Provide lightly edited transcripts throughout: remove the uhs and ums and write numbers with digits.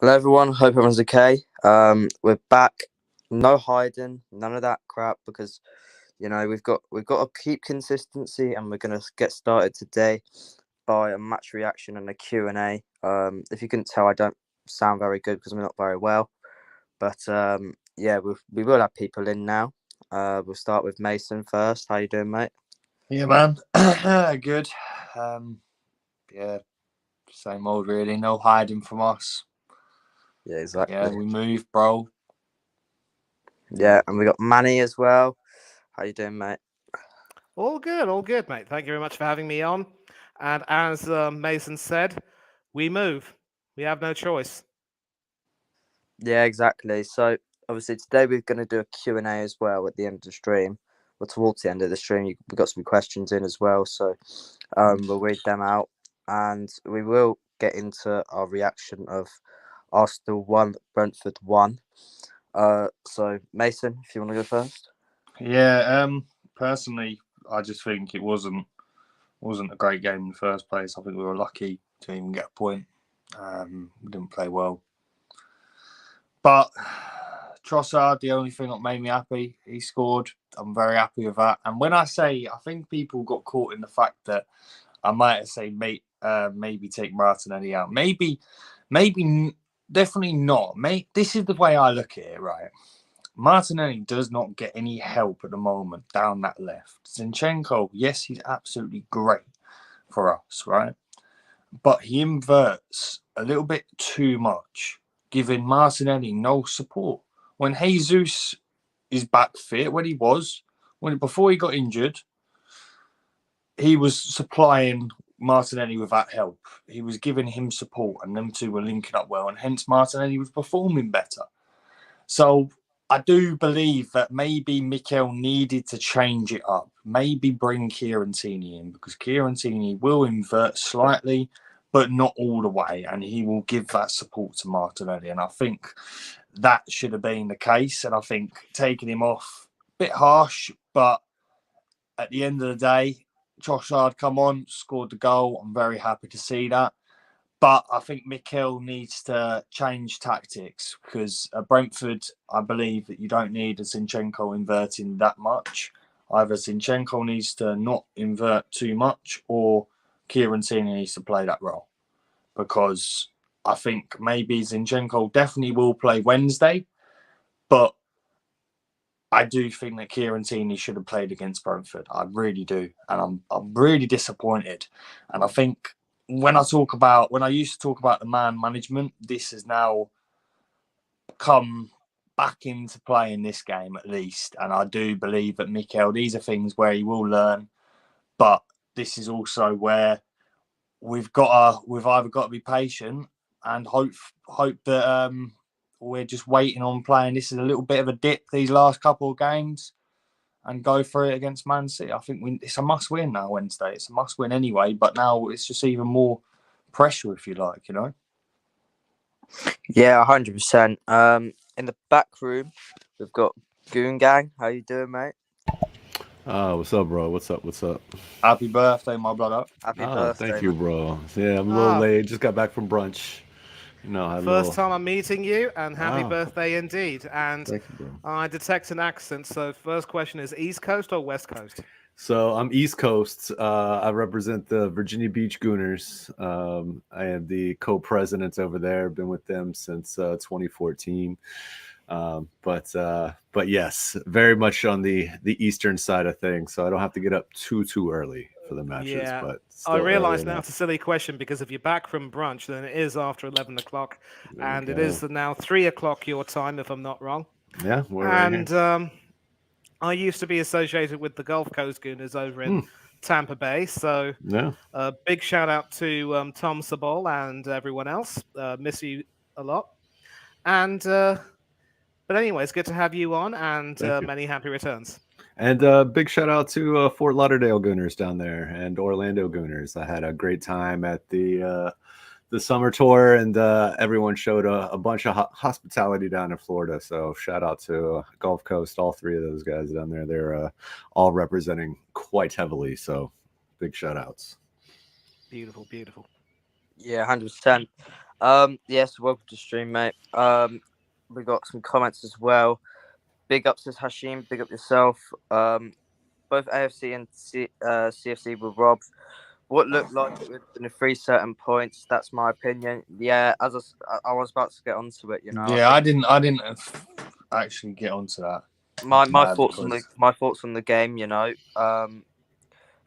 Hello everyone, hope everyone's okay. We're back. No hiding, none of that crap because we've got to keep consistency and we're gonna get started today by a match reaction and a Q&A. If you couldn't tell, I don't sound very good because I'm not very well. But yeah, we will have people in now. We'll start with Mason first. How you doing, mate? Yeah, man. Good. Yeah, same old really. No hiding from us. Yeah, exactly. Yeah, we move, bro. Yeah, and we got Manny as well. How you doing, mate? All good, mate. Thank you very much for having me on. And as Mason said, we move. We have no choice. Yeah, exactly. So obviously today we're going to do a Q&A as well at the end of the stream. Or towards the end of the stream, we've got some questions in as well. So we'll read them out and we will get into our reaction of Arsenal 1, Brentford 1. So Mason, if you want to go first. Yeah. Personally, I just think it wasn't a great game in the first place. I think we were lucky to even get a point. We didn't play well, but Trossard, the only thing that made me happy, he scored. I'm very happy with that. And when I say, I think people got caught in the fact that I might have said maybe take Martinelli out. Maybe, definitely not. This is the way I look at it, right? Martinelli does not get any help at the moment down that left. Zinchenko, yes, he's absolutely great for us, right? But he inverts a little bit too much, giving Martinelli no support. When Jesus is back fit, before he got injured, he was supplying Martinelli with that help. He was giving him support, and them two were linking up well, and hence Martinelli was performing better. So I do believe that maybe Mikel needed to change it up. Maybe bring Kieran Tierney in, because Kieran Tierney will invert slightly, but not all the way, and he will give that support to Martinelli. And I think that should have been the case. And I think taking him off, a bit harsh, but at the end of the day, Trossard come on, scored the goal. I'm very happy to see that. But I think Mikel needs to change tactics, because at Brentford, I believe that you don't need a Zinchenko inverting that much. Either Zinchenko needs to not invert too much, or Kieran Tierney needs to play that role. Because I think maybe Zinchenko definitely will play Wednesday, but I do think that Kieran Tierney should have played against Brentford. I really do. And I'm really disappointed. And I think when I used to talk about the man management, this has now come back into play in this game at least. And I do believe that Mikel, these are things where he will learn, but this is also where we've either got to be patient and hope that we're just waiting on playing. This is a little bit of a dip these last couple of games, and go for it against Man City. I think it's a must win now Wednesday. It's a must win anyway, but now it's just even more pressure, if you like, you know? Yeah, 100%. In the back room, we've got Goon Gang. How you doing, mate? What's up, bro? What's up? Happy birthday, my brother. Happy birthday, Thank you, man. bro. Yeah, I'm a little late. Just got back from brunch. First time I'm meeting you, and happy Wow. birthday indeed. And Thank you, bro. I detect an accent, so first question is East Coast or West Coast? So I'm East Coast. I represent the Virginia Beach Gooners. I am the co-president over there. Been with them since 2014. But yes, very much on the eastern side of things. So I don't have to get up too early for the matches. Yeah. But I realise now it's a silly question, because if you're back from brunch, then it is after 11 o'clock, and it is now 3 o'clock your time, if I'm not wrong. Yeah, we're right here. And I used to be associated with the Gulf Coast Gooners over in Tampa Bay, so Yeah. big shout out to Tom Sabol and everyone else. Miss you a lot. And but anyway, it's good to have you on, and many happy returns. And big shout out to Fort Lauderdale Gooners down there and Orlando Gooners. I had a great time at the summer tour, and everyone showed a bunch of hospitality down in Florida. So shout out to Gulf Coast, all three of those guys down there. They're all representing quite heavily. So big shout outs. Beautiful. Yeah, 100%. Yes, welcome to stream, mate. We got some comments as well. Big ups to Hashim. Big up yourself. Both AFC and CFC were robbed. What looked like it would have been a 3 certain points. That's my opinion. Yeah, as I was about to get onto it. Yeah, I didn't actually get onto that. My thoughts on the game.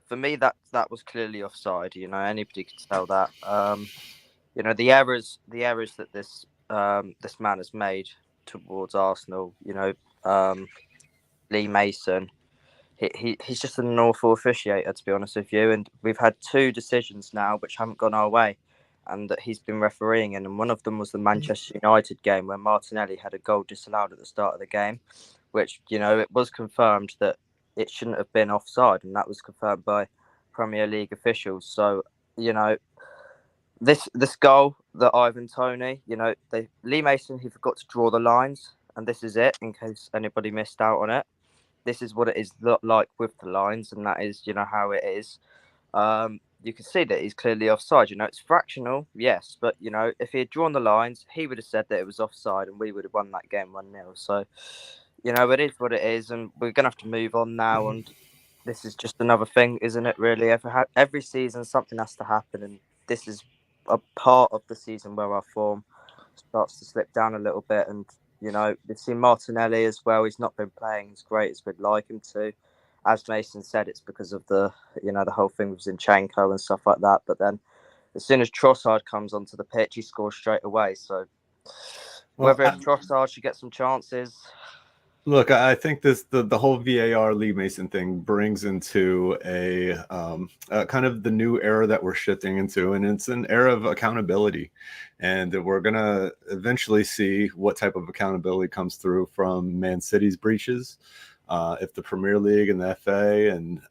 For me that was clearly offside. Anybody could tell that. The errors that this man has made towards Arsenal. Lee Mason. He's just an awful officiator, to be honest with you. And we've had 2 decisions now which haven't gone our way, and that he's been refereeing in. And one of them was the Manchester United game where Martinelli had a goal disallowed at the start of the game, which it was confirmed that it shouldn't have been offside, and that was confirmed by Premier League officials. So this goal that Ivan Toney, Lee Mason, he forgot to draw the lines, and this is it. In case anybody missed out on it. This is what it is like with the lines, and that is, how it is. You can see that he's clearly offside. It's fractional, yes, but if he had drawn the lines, he would have said that it was offside, and we would have won that game 1-0. So, it is what it is, and we're gonna have to move on now. And this is just another thing, isn't it? Really, every season something has to happen, and this is a part of the season where our form starts to slip down a little bit. And we've seen Martinelli as well. He's not been playing as great as we'd like him to. As Mason said, it's because of the whole thing with Zinchenko and stuff like that. But then, as soon as Trossard comes onto the pitch, he scores straight away. So, whether Trossard should get some chances. Look, I think the whole VAR Lee Mason thing brings into a kind of the new era that we're shifting into, and it's an era of accountability, and we're gonna eventually see what type of accountability comes through from Man City's breaches. If the Premier League and the FA and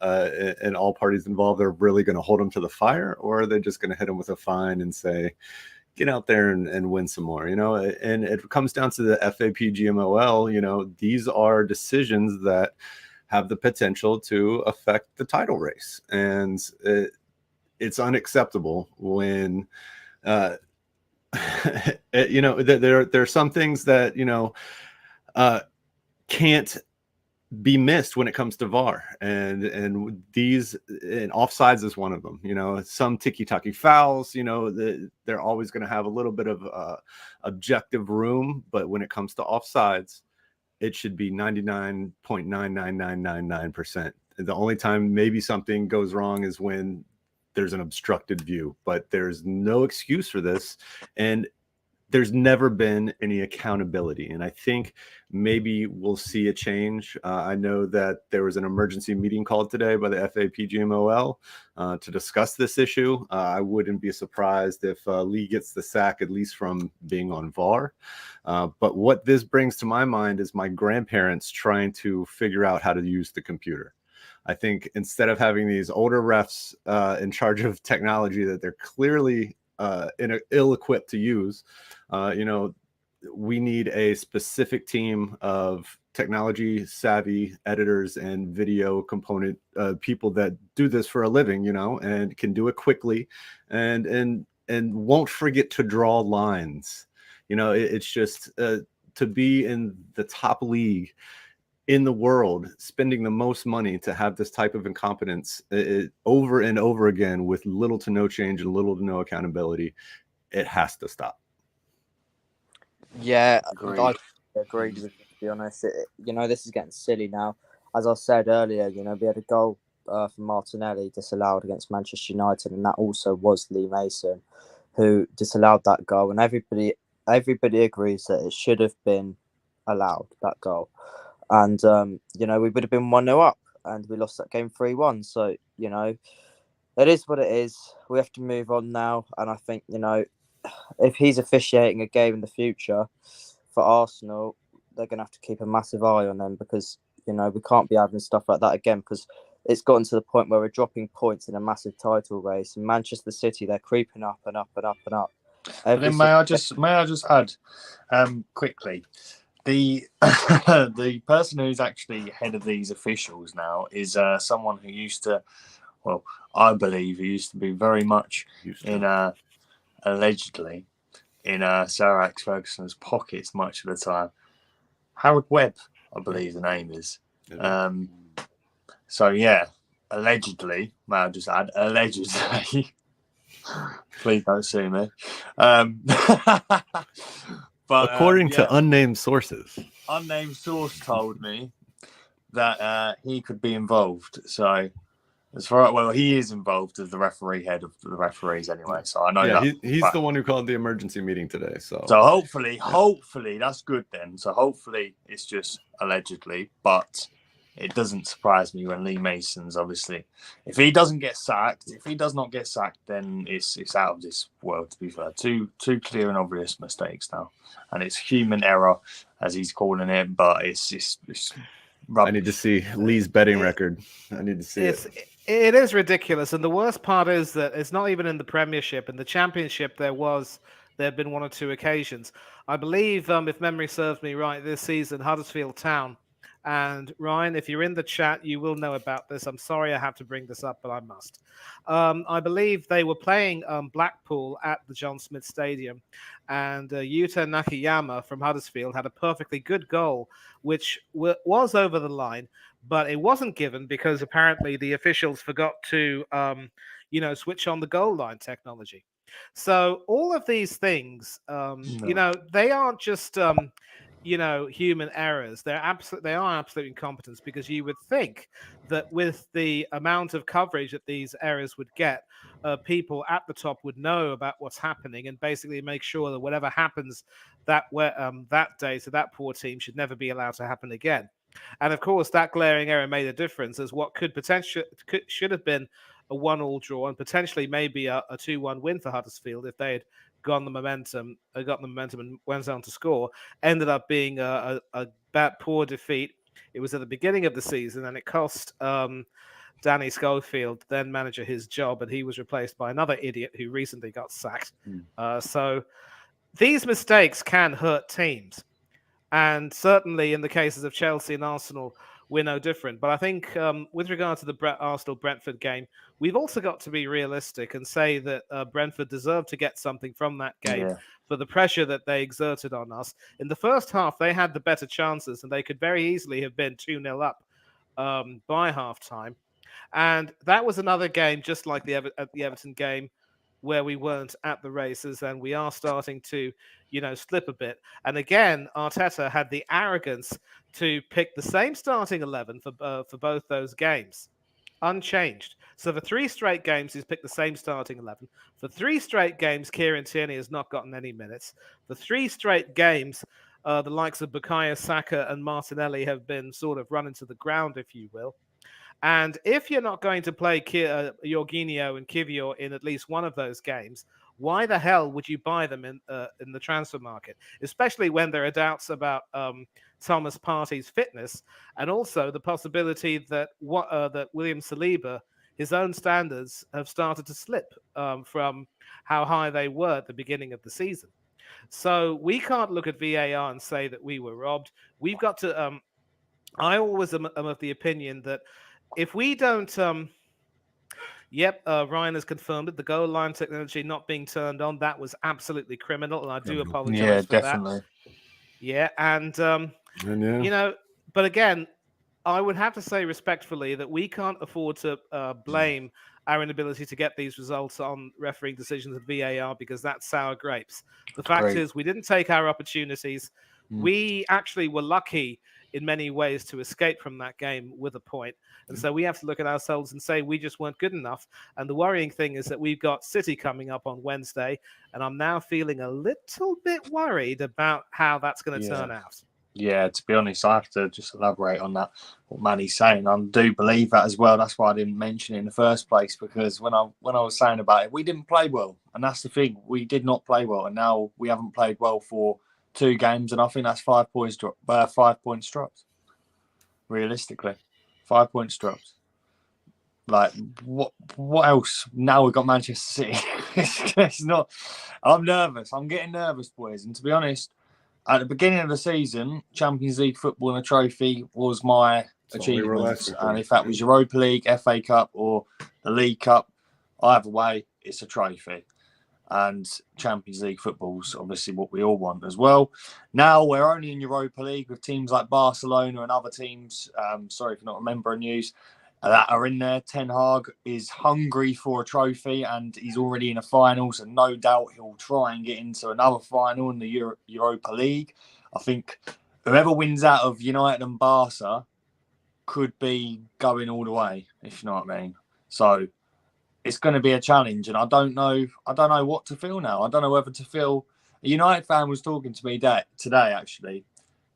all parties involved are really going to hold them to the fire, or are they just going to hit them with a fine and say, get out there and win some more, and it comes down to the FAPGMOL. These are decisions that have the potential to affect the title race, and it's unacceptable when there are some things that can't be missed when it comes to VAR, and offsides is one of them. Some ticky-tacky fouls, they're always going to have a little bit of objective room, but when it comes to offsides, it should be 99.99999%. The only time maybe something goes wrong is when there's an obstructed view, but there's no excuse for this, and there's never been any accountability. And I think maybe we'll see a change. I know that there was an emergency meeting called today by the FAPGMOL to discuss this issue. I wouldn't be surprised if Lee gets the sack, at least from being on VAR. But what this brings to my mind is my grandparents trying to figure out how to use the computer. I think instead of having these older refs in charge of technology that they're clearly ill-equipped to use, we need a specific team of technology savvy editors and video component people that do this for a living, and can do it quickly and won't forget to draw lines. It's just to be in the top league in the world, spending the most money to have this type of incompetence over and over again with little to no change and little to no accountability. It has to stop. Yeah, I agree with you, to be honest. This is getting silly now. As I said earlier, we had a goal for Martinelli disallowed against Manchester United, and that also was Lee Mason who disallowed that goal. And everybody agrees that it should have been allowed, that goal. And, we would have been 1-0 up, and we lost that game 3-1. So, it is what it is. We have to move on now. And I think, if he's officiating a game in the future for Arsenal, they're going to have to keep a massive eye on them, because, we can't be having stuff like that again, because it's gotten to the point where we're dropping points in a massive title race. And Manchester City, they're creeping up and up and up and up. Then may I just add quickly, the person who's actually head of these officials now is someone who used to, I believe he used to be very much allegedly in Sir Alex Ferguson's pockets much of the time. Howard Webb, I believe the name is. So yeah, allegedly, may I just add, allegedly. Please don't sue me. But according to unnamed sources, unnamed source told me that he could be involved. So as far he is involved as the referee, head of the referees anyway. So I know he's the one who called the emergency meeting today. So hopefully that's good then. So hopefully it's just allegedly, but it doesn't surprise me when Lee Mason's obviously, if he does not get sacked, then it's out of this world. To be fair, two clear and obvious mistakes now, and it's human error as he's calling it, but it's rubbish. I need to see Lee's betting record. I need to see it. It is ridiculous, and the worst part is that it's not even in the Premiership. In the Championship, there have been one or two occasions. I believe, if memory serves me right, this season Huddersfield Town. And Ryan, if you're in the chat, you will know about this. I'm sorry I have to bring this up, but I must. I believe they were playing Blackpool at the John Smith Stadium, and Yuta Nakayama from Huddersfield had a perfectly good goal, which was over the line, but it wasn't given because apparently the officials forgot to, switch on the goal line technology. So all of these things, they aren't just... human errors. They are absolute incompetence, because you would think that with the amount of coverage that these errors would get, people at the top would know about what's happening and basically make sure that whatever happens that day to that poor team should never be allowed to happen again. And of course, that glaring error made a difference as what should have been a 1-1 draw and potentially maybe a 2-1 win for Huddersfield if they had got the momentum and went on to score, ended up being a bad, poor defeat. It was at the beginning of the season, and it cost Danny Schofield, then manager, his job, and he was replaced by another idiot who recently got sacked. So these mistakes can hurt teams, and certainly in the cases of Chelsea and Arsenal, we're no different. But I think with regard to the Arsenal-Brentford game, we've also got to be realistic and say that Brentford deserved to get something from that game for the pressure that they exerted on us. In the first half, they had the better chances, and they could very easily have been 2-0 up by half-time. And that was another game, just like the Everton game, where we weren't at the races, and we are starting to, slip a bit. And again, Arteta had the arrogance to pick the same starting 11 for both those games, unchanged. So for 3 straight games, he's picked the same starting 11. For 3 straight games, Kieran Tierney has not gotten any minutes. For 3 straight games, the likes of Bukayo Saka and Martinelli have been sort of run into the ground, if you will. And if you're not going to play Jorginho and Kivior in at least one of those games, why the hell would you buy them in the transfer market? Especially when there are doubts about Thomas Partey's fitness, and also the possibility that that William Saliba, his own standards have started to slip from how high they were at the beginning of the season. So we can't look at VAR and say that we were robbed. We've got to. I always am of the opinion that if we don't, Ryan has confirmed it. The goal line technology not being turned on, that was absolutely criminal, and I do apologize for that. Yeah, and but again, I would have to say respectfully that we can't afford to blame our inability to get these results on refereeing decisions at VAR, because that's sour grapes. The fact is, we didn't take our opportunities. We actually were lucky in many ways to escape from that game with a point. And so we have to look at ourselves and say we just weren't good enough. And the worrying thing is that we've got City coming up on Wednesday, and I'm now feeling a little bit worried about how that's going to turn out. Yeah, to be honest, I have to just elaborate on that, what Manny's saying. I do believe that as well. That's why I didn't mention it in the first place, because when I was saying about it, we didn't play well. And that's the thing. We did not play well. And now we haven't played well for 2 games, and I think that's 5 points dropped. 5 points dropped. Realistically, 5 points dropped. Like, what else? Now we've got Manchester City. It's not. I'm nervous. I'm getting nervous, boys. And to be honest, at the beginning of the season, Champions League football and a trophy was my achievement. And if that was Europa League, FA Cup, or the League Cup, either way, it's a trophy. And Champions League football's obviously what we all want as well. Now we're only in Europa League with teams like Barcelona and other teams. Sorry for not remembering news that are in there. Ten Hag is hungry for a trophy and he's already in a final, so no doubt he'll try and get into another final in the Europa League. I think whoever wins out of United and Barca could be going all the way, if you know what I mean. So it's going to be a challenge, and I don't know what to feel now. I don't know whether to feel. A United fan was talking to me today, actually.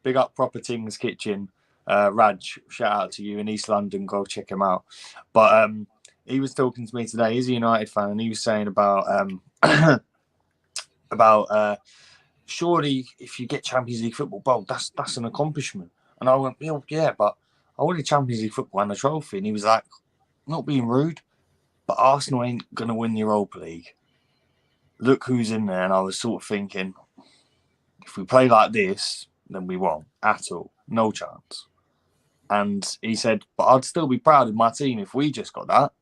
Big up Proper Things Kitchen, Raj. Shout out to you in East London. Go check him out. But he was talking to me today. He's a United fan, and he was saying about surely if you get Champions League football, well, that's an accomplishment. And I went, yeah, but I wanted Champions League football and a trophy. And he was like, not being rude, but Arsenal ain't going to win the Europa League. Look who's in there. And I was sort of thinking, if we play like this, then we won't at all. No chance. And he said, but I'd still be proud of my team if we just got that.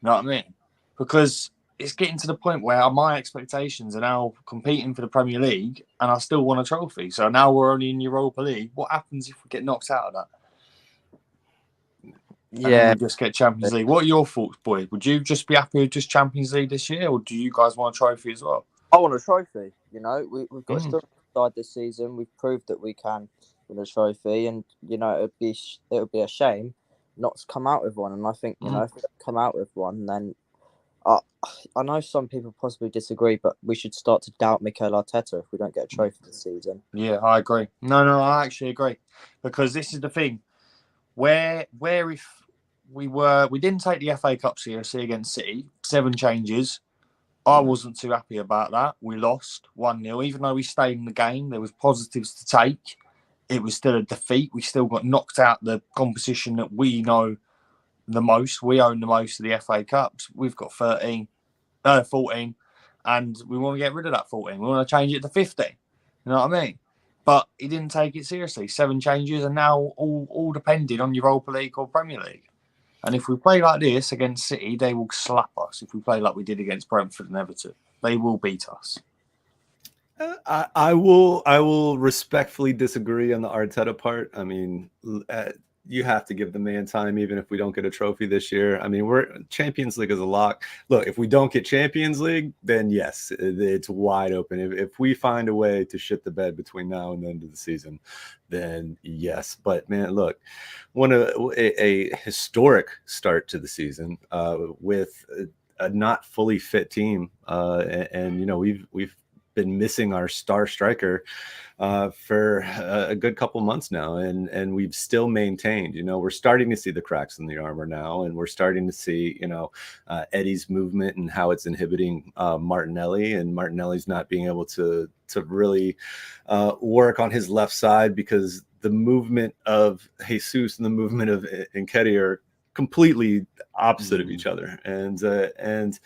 You know what I mean? Because it's getting to the point where my expectations are now competing for the Premier League and I still want a trophy. So now we're only in Europa League. What happens if we get knocked out of that? And then we just get Champions League. What are your thoughts, boy? Would you just be happy with just Champions League this year, or do you guys want a trophy as well? I want a trophy. We've got a strong side this season. We've proved that we can win a trophy, and it would be a shame not to come out with one. And I think if we come out with one, then I know some people possibly disagree, but we should start to doubt Mikel Arteta if we don't get a trophy this season. Yeah, I agree. No, I actually agree, because this is the thing. Where if we didn't take the FA Cup seriously against City, 7 changes. I wasn't too happy about that. We lost 1-0. Even though we stayed in the game, there was positives to take. It was still a defeat. We still got knocked out the competition that we know the most. We own the most of the FA Cups. We've got 14, and we want to get rid of that 14. We want to change it to 15. You know what I mean? But he didn't take it seriously. 7 changes, and now all depending on Europa League or Premier League. And if we play like this against City, they will slap us. If we play like we did against Brentford and Everton, they will beat us. I will respectfully disagree on the Arteta part. I mean, you have to give the man time, even if we don't get a trophy this year. I mean, Champions League is a lock. Look, if we don't get Champions League, then yes, it's wide open. If we find a way to shit the bed between now and the end of the season, then yes. But man, look, a historic start to the season with a not fully fit team, and we've been missing our star striker for a good couple months now, and we've still maintained. We're starting to see the cracks in the armor now, and we're starting to see Eddie's movement and how it's inhibiting Martinelli, and Martinelli's not being able to really work on his left side because the movement of Jesus and the movement of Nketiah are completely opposite of each other, and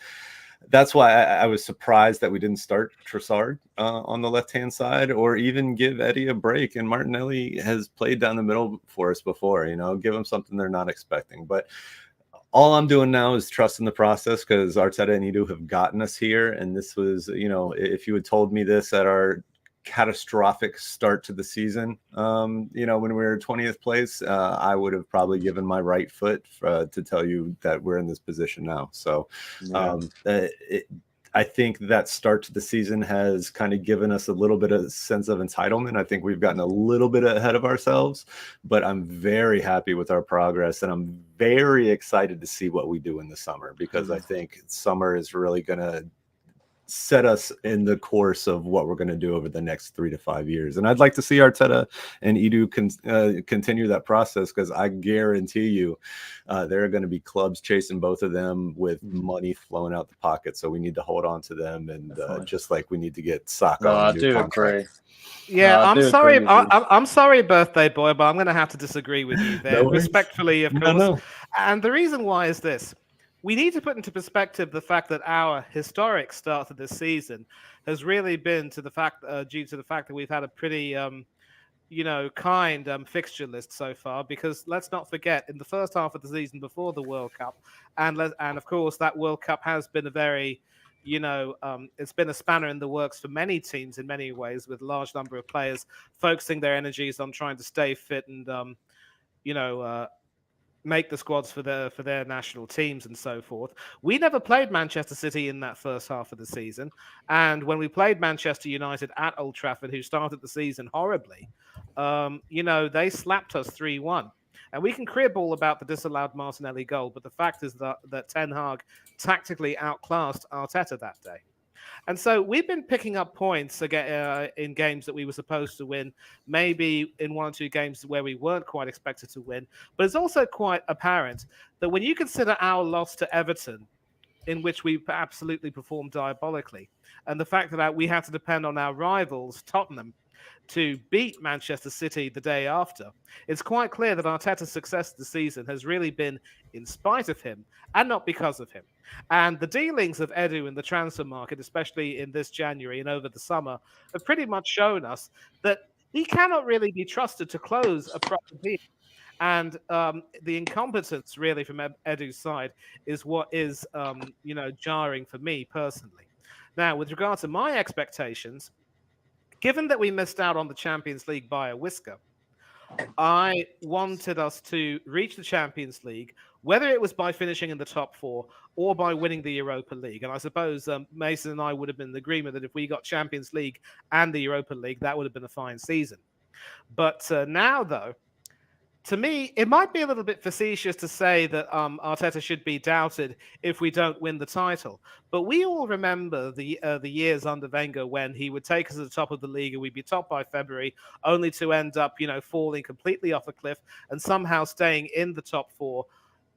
that's why I was surprised that we didn't start Trossard on the left-hand side, or even give Eddie a break. And Martinelli has played down the middle for us before, give him something they're not expecting. But all I'm doing now is trusting the process, because Arteta and Edu have gotten us here. And this was, if you had told me this at our catastrophic start to the season, when we were 20th place, I would have probably given my right foot to tell you that we're in this position now. So I think that start to the season has kind of given us a little bit of sense of entitlement. I think we've gotten a little bit ahead of ourselves, but I'm very happy with our progress, and I'm very excited to see what we do in the summer, because I think summer is really going to set us in the course of what we're going to do over the next 3 to 5 years. And I'd like to see Arteta and Edu continue that process, because I guarantee you there are going to be clubs chasing both of them with money flowing out the pocket. So we need to hold on to them, and just like we need to get Saka. I do agree. Yeah, I'm sorry. I'm sorry, birthday boy, but I'm going to have to disagree with you there, respectfully, of course. No. And the reason why is this. We need to put into perspective the fact that our historic start to this season has really been due to the fact that we've had a pretty, kind fixture list so far. Because let's not forget, in the first half of the season before the World Cup, and of course that World Cup has been a very, it's been a spanner in the works for many teams in many ways, with a large number of players focusing their energies on trying to stay fit and you know, make the squads for their national teams and so forth. We never played Manchester City in that first half of the season, and when we played Manchester United at Old Trafford, who started the season horribly, they slapped us 3-1. And we can crib all about the disallowed Martinelli goal, but the fact is that Ten Hag tactically outclassed Arteta that day. And so we've been picking up points again in games that we were supposed to win, maybe in one or two games where we weren't quite expected to win. But it's also quite apparent that when you consider our loss to Everton, in which we absolutely performed diabolically, and the fact that we had to depend on our rivals, Tottenham, to beat Manchester City the day after, it's quite clear that Arteta's success this season has really been in spite of him and not because of him. And the dealings of Edu in the transfer market, especially in this January and over the summer, have pretty much shown us that he cannot really be trusted to close a proper deal. And the incompetence really from Edu's side is what is, jarring for me personally. Now, with regard to my expectations, given that we missed out on the Champions League by a whisker, I wanted us to reach the Champions League, whether it was by finishing in the top four or by winning the Europa League. And I suppose Mason and I would have been in agreement that if we got Champions League and the Europa League, that would have been a fine season. But now, though, to me, it might be a little bit facetious to say that Arteta should be doubted if we don't win the title. But we all remember the years under Wenger when he would take us to the top of the league and we'd be top by February, only to end up, falling completely off a cliff and somehow staying in the top four,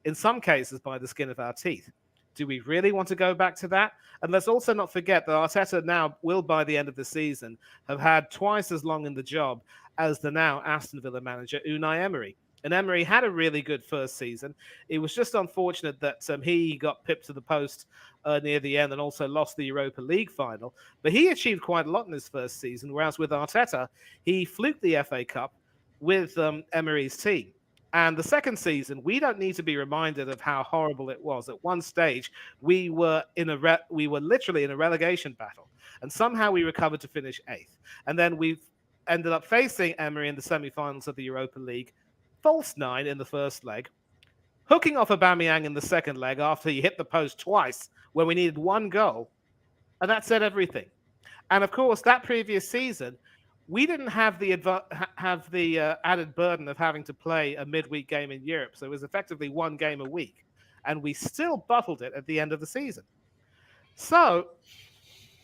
in some cases by the skin of our teeth. Do we really want to go back to that? And let's also not forget that Arteta now will, by the end of the season, have had twice as long in the job as the now Aston Villa manager, Unai Emery. And Emery had a really good first season. It was just unfortunate that he got pipped to the post near the end and also lost the Europa League final. But he achieved quite a lot in his first season, whereas with Arteta, he fluked the FA Cup with Emery's team. And the second season, we don't need to be reminded of how horrible it was. At one stage, we were literally in a relegation battle, and somehow we recovered to finish 8th. And then we've ended up facing Emery in the semi-finals of the Europa League, false 9 in the first leg, hooking off Aubameyang in the second leg after he hit the post twice when we needed one goal, and that said everything. And of course, that previous season, we didn't have the added burden of having to play a midweek game in Europe, so it was effectively one game a week, and we still bottled it at the end of the season. So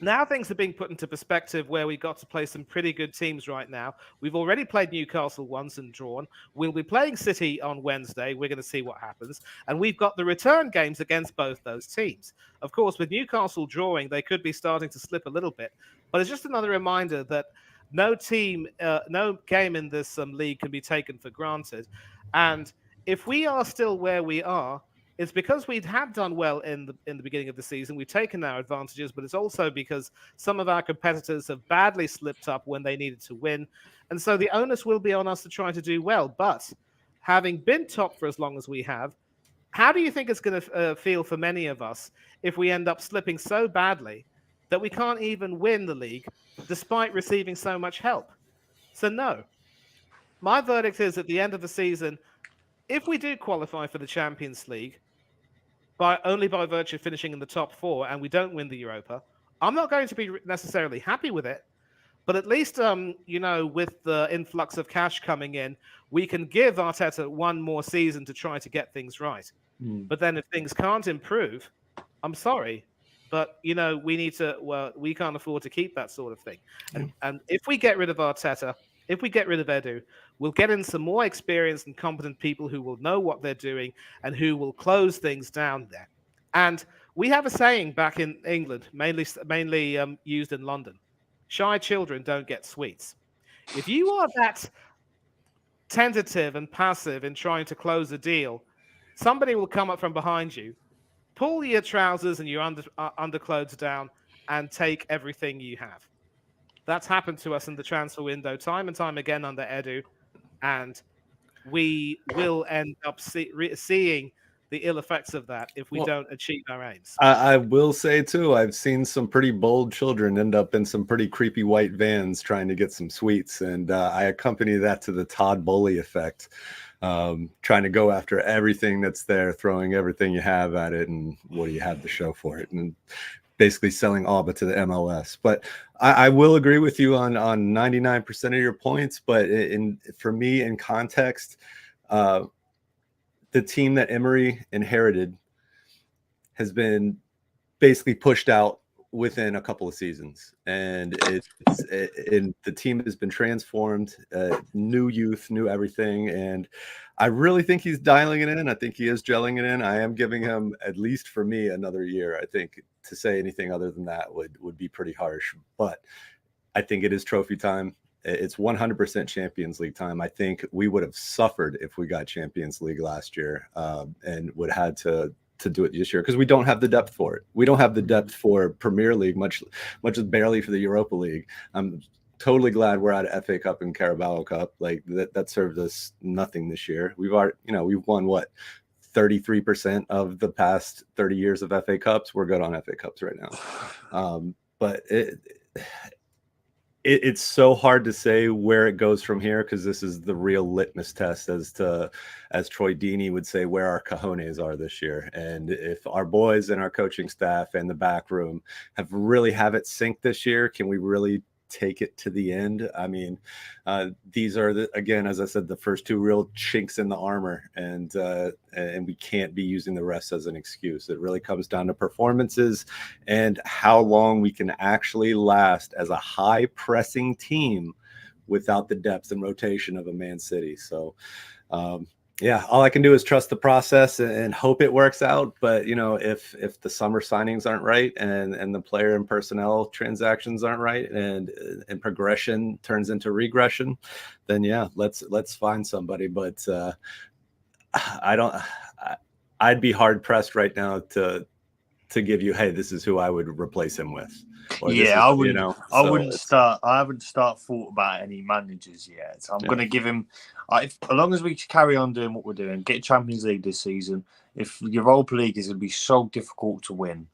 now things are being put into perspective where we got to play some pretty good teams right now. We've already played Newcastle once and drawn. We'll be playing City on Wednesday. We're going to see what happens. And we've got the return games against both those teams. Of course, with Newcastle drawing, they could be starting to slip a little bit. But it's just another reminder that no game in this league can be taken for granted. And if we are still where we are, it's because we have done well in the beginning of the season. We've taken our advantages, but it's also because some of our competitors have badly slipped up when they needed to win. And so the onus will be on us to try to do well. But having been top for as long as we have, how do you think it's going to feel for many of us if we end up slipping so badly that we can't even win the league despite receiving so much help? So no. My verdict is at the end of the season, if we do qualify for the Champions League, only by virtue of finishing in the top 4 and we don't win the Europa, I'm not going to be necessarily happy with it. But at least, with the influx of cash coming in, we can give Arteta one more season to try to get things right. But then if things can't improve, I'm sorry, but, we can't afford to keep that sort of thing. And if we get rid of Arteta, if we get rid of Edu, we'll get in some more experienced and competent people who will know what they're doing and who will close things down there. And we have a saying back in England, mainly used in London: shy children don't get sweets. If you are that tentative and passive in trying to close a deal, somebody will come up from behind you, pull your trousers and your underclothes down, and take everything you have. That's happened to us in the transfer window time and time again under Edu, and we will end up seeing the ill effects of that if we don't achieve our aims. I will say too, I've seen some pretty bold children end up in some pretty creepy white vans trying to get some sweets, and I accompany that to the Todd Bowley effect, trying to go after everything that's there, throwing everything you have at it, and what do you have to show for it, and basically selling all but to the MLS. But I will agree with you on 99% of your points, but for me, in context, the team that Emery inherited has been basically pushed out within a couple of seasons, and the team has been transformed, new youth, new everything, and I really think he's dialing it in. I think he is gelling it in. I am giving him, at least for me, another year. I think to say anything other than that would be pretty harsh, but I think it is trophy time. It's 100% Champions League time. I think we would have suffered if we got Champions League last year, and would have had to do it this year, because we don't have the depth for it. We don't have the depth for Premier League, much as barely for the Europa League. I'm totally glad we're out of FA Cup and Carabao Cup. Like that served us nothing this year. We've won what, 33% of the past 30 years of FA Cups. We're good on FA Cups right now. But it's so hard to say where it goes from here, because this is the real litmus test as Troy Deeney would say, where our cojones are this year. And if our boys and our coaching staff and the back room have it synced this year, can we really take it to the end? I mean, these are again, as I said, the first two real chinks in the armor, and we can't be using the rest as an excuse. It really comes down to performances and how long we can actually last as a high pressing team without the depth and rotation of a Man City. So yeah, all I can do is trust the process and hope it works out. But if the summer signings aren't right, and the player and personnel transactions aren't right, and progression turns into regression, then yeah, let's find somebody. But I'd be hard pressed right now to give you, hey, this is who I would replace him with. I haven't thought about any managers yet. So I'm going to give him, as long as we carry on doing what we're doing, get Champions League this season. If Europa League is going to be so difficult to win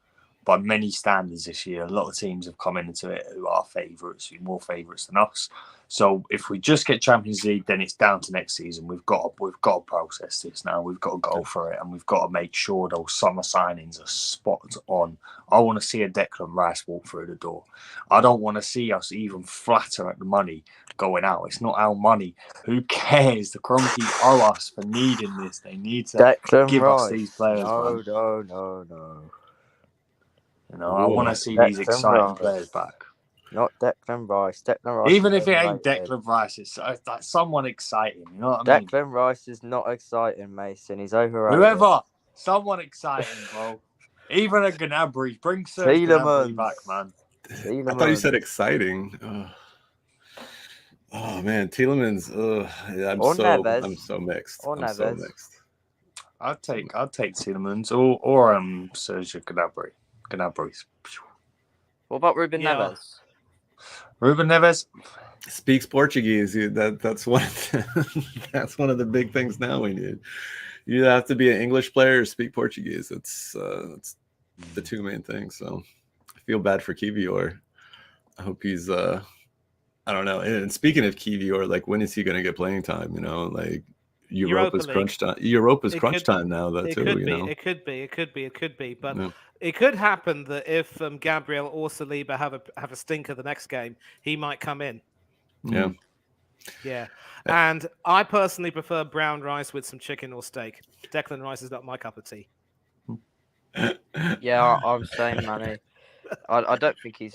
by many standards this year, a lot of teams have come into it who are favourites, more favourites than us. So if we just get Champions League, then it's down to next season. We've got to process this now. We've got to go for it, and we've got to make sure those summer signings are spot on. I want to see a Declan Rice walk through the door. I don't want to see us even flatter at the money going out. It's not our money. Who cares? The Cronkies owe us for needing this. They need to give us these players. No. I want to see these exciting players back. Not Declan Rice. Declan Rice. Even if it ain't Declan Rice, it's like someone exciting. You know what I mean? Declan Rice is not exciting, Mason. He's overrated. Someone exciting, bro. Even a Gnabry. Bring Serge Gnabry back, man. I thought you said exciting. Oh man, Tielemans. I'm so mixed. I'm so mixed. I'd take Tielemans or Serge Gnabry. Gnabry's. What about Ruben Neves? Ruben Neves speaks Portuguese. That's one of the big things now we need. You have to be an English player or speak Portuguese. It's the two main things. So I feel bad for Kivior. I hope he's I don't know. And speaking of Kivior, like, when is he going to get playing time? Like Europa's crunch time. Europa's crunch time now, though, too. It could be. But it could happen that if Gabriel or Saliba have a stinker the next game, he might come in. Yeah. Yeah. And I personally prefer brown rice with some chicken or steak. Declan Rice is not my cup of tea. Yeah, I'm saying, Manny. I don't think he's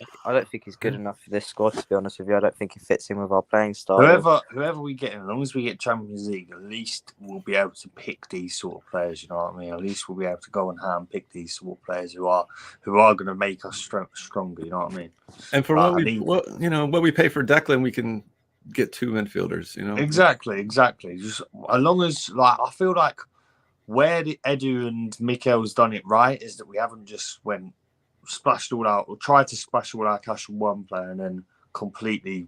good enough for this squad, to be honest with you. I don't think he fits in with our playing style. Whoever we get, as long as we get Champions League, at least we'll be able to pick these sort of players. You know what I mean? At least we'll be able to go and hand pick these sort of players who are going to make us stronger. You know what I mean? And for what we pay for Declan, we can get two midfielders. Exactly. Just as long as, like, I feel like where Edu and Mikel's done it right is that we haven't just splashed all out or tried to splash all our cash on one player and then completely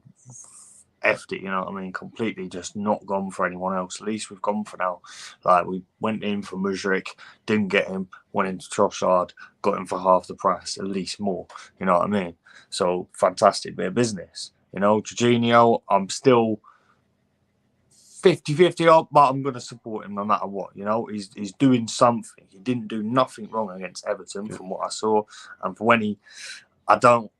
effed it, you know what I mean? Completely just not gone for anyone else. At least we've gone for now. Like, we went in for Mudryk, didn't get him, went into Trossard, got him for half the price, at least more, you know what I mean? So, fantastic bit of business. You know, Jorginho, I'm still 50-50 up, but I'm going to support him no matter what. You know, he's doing something. He didn't do nothing wrong against Everton from what I saw. And for when I don't,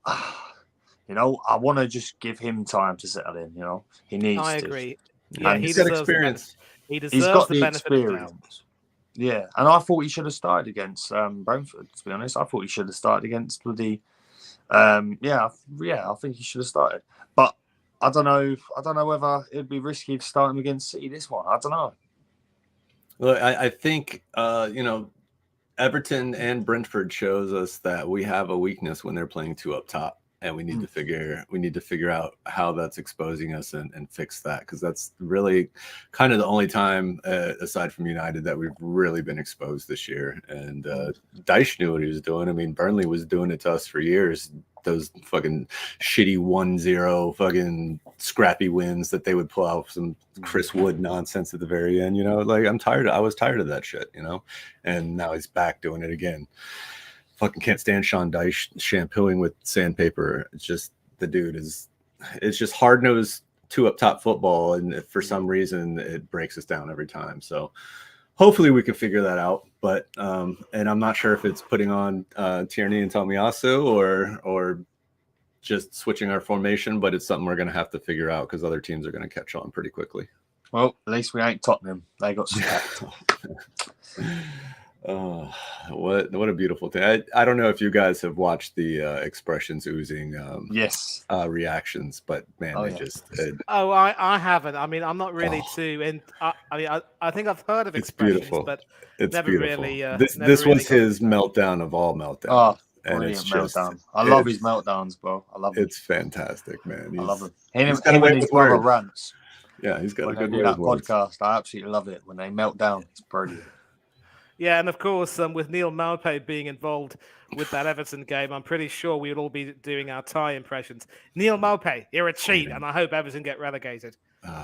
you know, I want to just give him time to settle in. You know, he needs to. I agree. Yeah, And he he's got deserves experience. He deserves he's got the the benefit of the doubt. experience. Yeah, and I thought he should have started against Brentford. To be honest, I thought he should have started against bloody. I think he should have started, but I don't know whether it'd be risky to start him against City this one. I don't know. Look, I think you know, Everton and Brentford shows us that we have a weakness when they're playing two up top, and we need to figure out how that's exposing us and fix that, because that's really kind of the only time aside from United that we've really been exposed this year. And Dyche knew what he was doing. I mean, Burnley was doing it to us for years. Those fucking shitty 1-0 fucking scrappy wins that they would pull out some Chris Wood nonsense at the very end, you know, like I was tired of that shit, you know, and now he's back doing it again. Fucking can't stand Sean Dyche shampooing with sandpaper. It's just, the dude it's just hard-nosed two up top football, and for some reason it breaks us down every time. So hopefully we can figure that out. But and I'm not sure if it's putting on Tierney and Tomiyasu or just switching our formation, but it's something we're going to have to figure out because other teams are going to catch on pretty quickly. Well, at least we ain't Tottenham. They got slapped. Oh, what a beautiful thing. I don't know if you guys have watched the expressions oozing yes reactions, but man, I haven't. I mean, I'm not really too in. I think I've heard of it's expressions, beautiful. but It's never beautiful. really. This was his meltdown of all meltdowns. Oh, and it's just meltdown. I love his meltdowns, bro. I love him. It's fantastic, man. I love him. He's Him and his brother rants. Yeah, he's got when a good they do that podcast. I absolutely love it when they melt down. It's brilliant. Yeah, and of course, with Neil Maupay being involved with that Everton game, I'm pretty sure we would all be doing our Thai impressions. Neil Maupay, you're a cheat, and I hope Everton get relegated.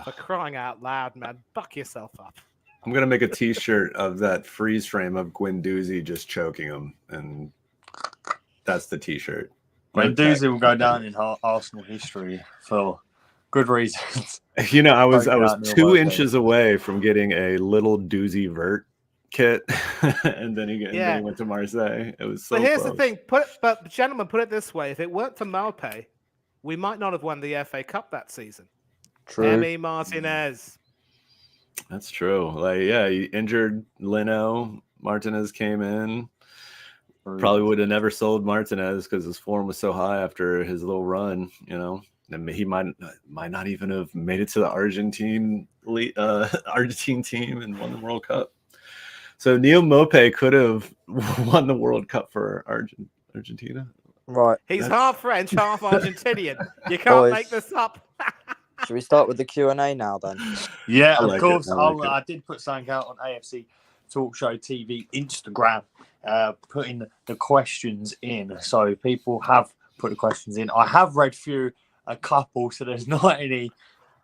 For crying out loud, man, buck yourself up. I'm gonna make a T-shirt of that freeze frame of Guendouzi just choking him, and that's the T-shirt. Guendouzi will go down in Arsenal history for good reasons. You know, I was 2 inches away from getting a little doozy vert kit, and then he went to Marseille. It was so. But here's close. the thing, but gentlemen, put it this way: if it weren't for Maupay, we might not have won the FA Cup that season. True. Emi Martinez. That's true. Like, yeah, he injured Leno. Martinez came in. Probably would have never sold Martinez because his form was so high after his little run. You know, and he might not even have made it to the Argentine team and won the World Cup. So Neil Maupay could have won the World Cup for Argentina. Right. He's half French, half Argentinian. You can't make this up. Should we start with the Q&A now then? Yeah, of course. I did put something out on AFC Talk Show TV Instagram, putting the questions in. So people have put the questions in. I have read through a couple, so there's not any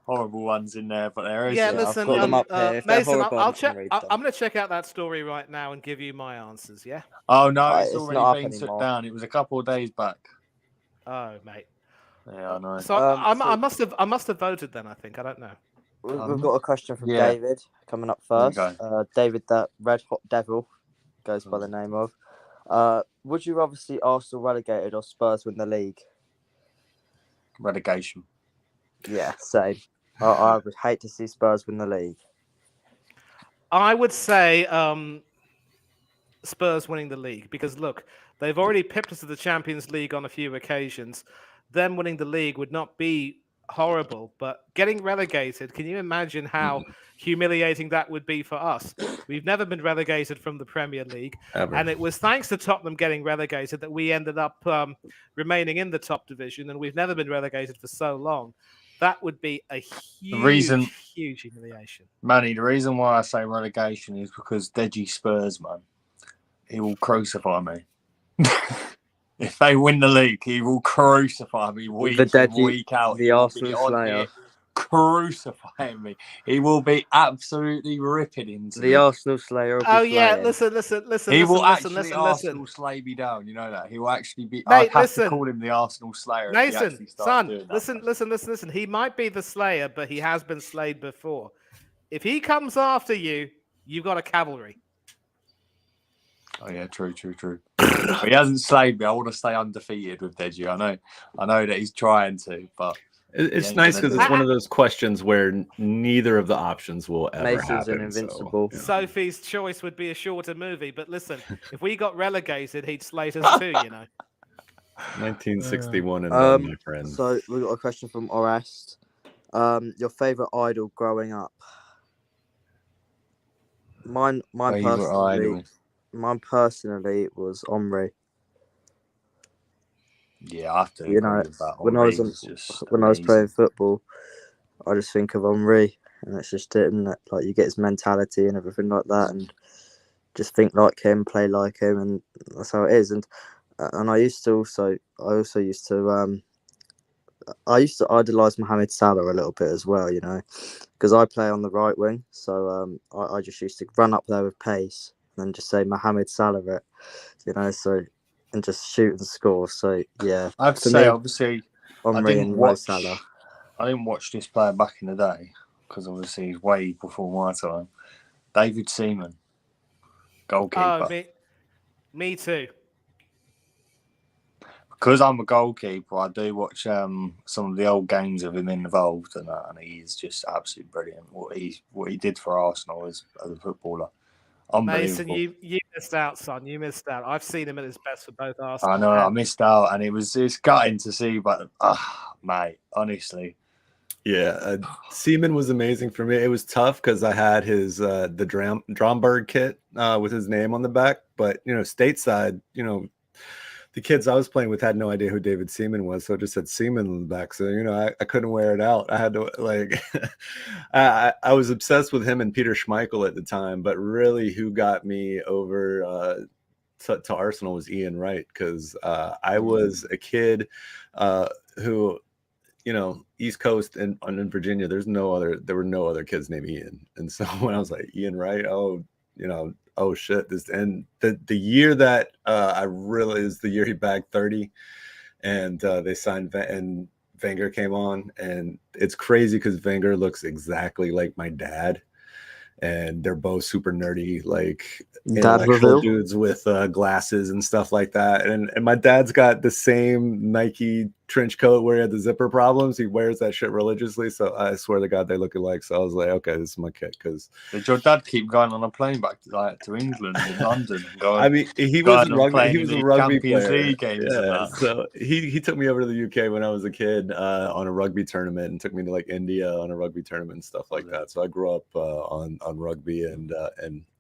horrible ones in there, but there is. Yeah, listen, I've got them up here. Mason, I'll check. I'm going to check out that story right now and give you my answers. Yeah. Oh no, it's already been took down. It was a couple of days back. Oh, mate. Yeah, I know. So I must have voted then. I think I don't know. We've got a question from David coming up first. David, that Red Hot Devil, goes by the name of. Would you rather see Arsenal relegated or Spurs win the league? Relegation. Yeah, same. I would hate to see Spurs win the league. I would say Spurs winning the league because, look, they've already pipped us to the Champions League on a few occasions. Them winning the league would not be horrible, but getting relegated, can you imagine how humiliating that would be for us? We've never been relegated from the Premier League, and it was thanks to Tottenham getting relegated that we ended up remaining in the top division, and we've never been relegated for so long. That would be a huge humiliation. Manny, the reason why I say relegation is because Deji Spurs, man, he will crucify me. If they win the league, he will crucify me week in, week out. The Arsenal Slayer. crucifying me. He will be absolutely ripping into The me. Arsenal Slayer will be Oh yeah, slaying. He will actually listen. Arsenal slay me down. You know that. He will actually be. Nate, I'd have listen. to call him the Arsenal Slayer if he Nathan, actually started doing son, that. listen. He might be the Slayer, but he has been slayed before. If he comes after you, you've got a cavalry. Oh yeah, true. But he hasn't slayed me. I want to stay undefeated with Deji. I know that he's trying to, but It's ain't nice gonna because do it's it. one of those questions where neither of the options will ever Mason's happen. an invincible. So, yeah. Sophie's Choice would be a shorter movie, but listen, if we got relegated, he'd slate us too, you know. 1961 and then, my friend. So we got a question from Orest. Your favorite idol growing up? Mine personally was Omri. Yeah, I have to You agree know, with that. when I was Amazing. playing football, I just think of Omri, and it's just it, and like you get his mentality and everything like that, and just think like him, play like him, and that's how it is. And I used to idolize Mohamed Salah a little bit as well, you know, because I play on the right wing, so I just used to run up there with pace and then just say Mohamed Salah it, you know, so and just shoot and score. So yeah, I have to for say, me, obviously, I Omri didn't and Mo Salah. watch this player back in the day because obviously he's way before my time. David Seaman, goalkeeper. Oh, me too. Because I'm a goalkeeper, I do watch some of the old games of him involved, and he's just absolutely brilliant. What he did for Arsenal as a footballer, Mason, unbelievable. you missed out, son. You missed out. I've seen him at his best for both I Arsenal. know I missed out, and it's gutting to see, but mate, honestly. Yeah, Seaman was amazing for me. It was tough because I had his the Dromberg kit with his name on the back, but you know, stateside, you know, the kids I was playing with had no idea who David Seaman was, so it just said Seaman on the back. So you know, I couldn't wear it out. I had to like, I was obsessed with him and Peter Schmeichel at the time, but really, who got me over to Arsenal was Ian Wright because I was a kid who. You know, East Coast and in Virginia, there were no other kids named Ian. And so when I was like, Ian Wright, oh shit. And the year that I realized the year he bagged 30 and they signed and Wenger came on, and it's crazy because Wenger looks exactly like my dad. And they're both super nerdy, like intellectual dudes with glasses and stuff like that. And my dad's got the same Nike trench coat where he had the zipper problems. He wears that shit religiously. So I swear to God, they look alike. So I was like, okay, this is my kid. Because did your dad keep going on a plane back to England and London? I mean, he was a rugby Champions player. League games and that. So he took me over to the UK when I was a kid on a rugby tournament, and took me to like India on a rugby tournament and stuff like that. So I grew up on rugby and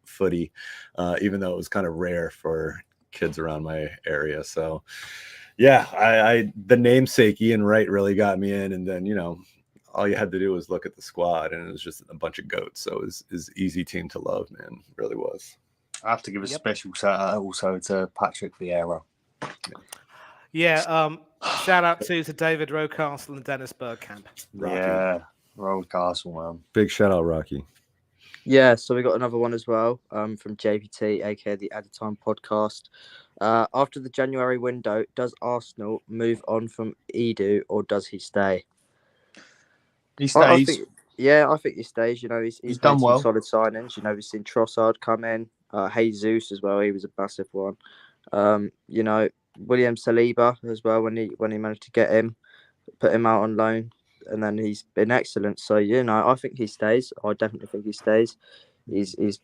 footy, even though it was kind of rare for kids around my area. So yeah, I the namesake Ian Wright really got me in, and then you know, all you had to do was look at the squad, and it was just a bunch of goats. So it was easy team to love, man. It really was. I have to give a special shout out also to Patrick Vieira. Yeah, shout out to David Rocastle and Dennis Bergkamp. Rocky. Yeah, Rocastle, man. Big shout out, Rocky. Yeah, so we got another one as well from JPT, aka the Added Time podcast. After the January window, does Arsenal move on from Edu or does he stay? He stays. I think he stays. You know, he's done made some well. solid signings. You know, we've seen Trossard come in, Jesus as well. He was a massive one. You know, William Saliba as well when he managed to get him, put him out on loan. And then he's been excellent. So, you know, I think he stays. I definitely think he stays. He's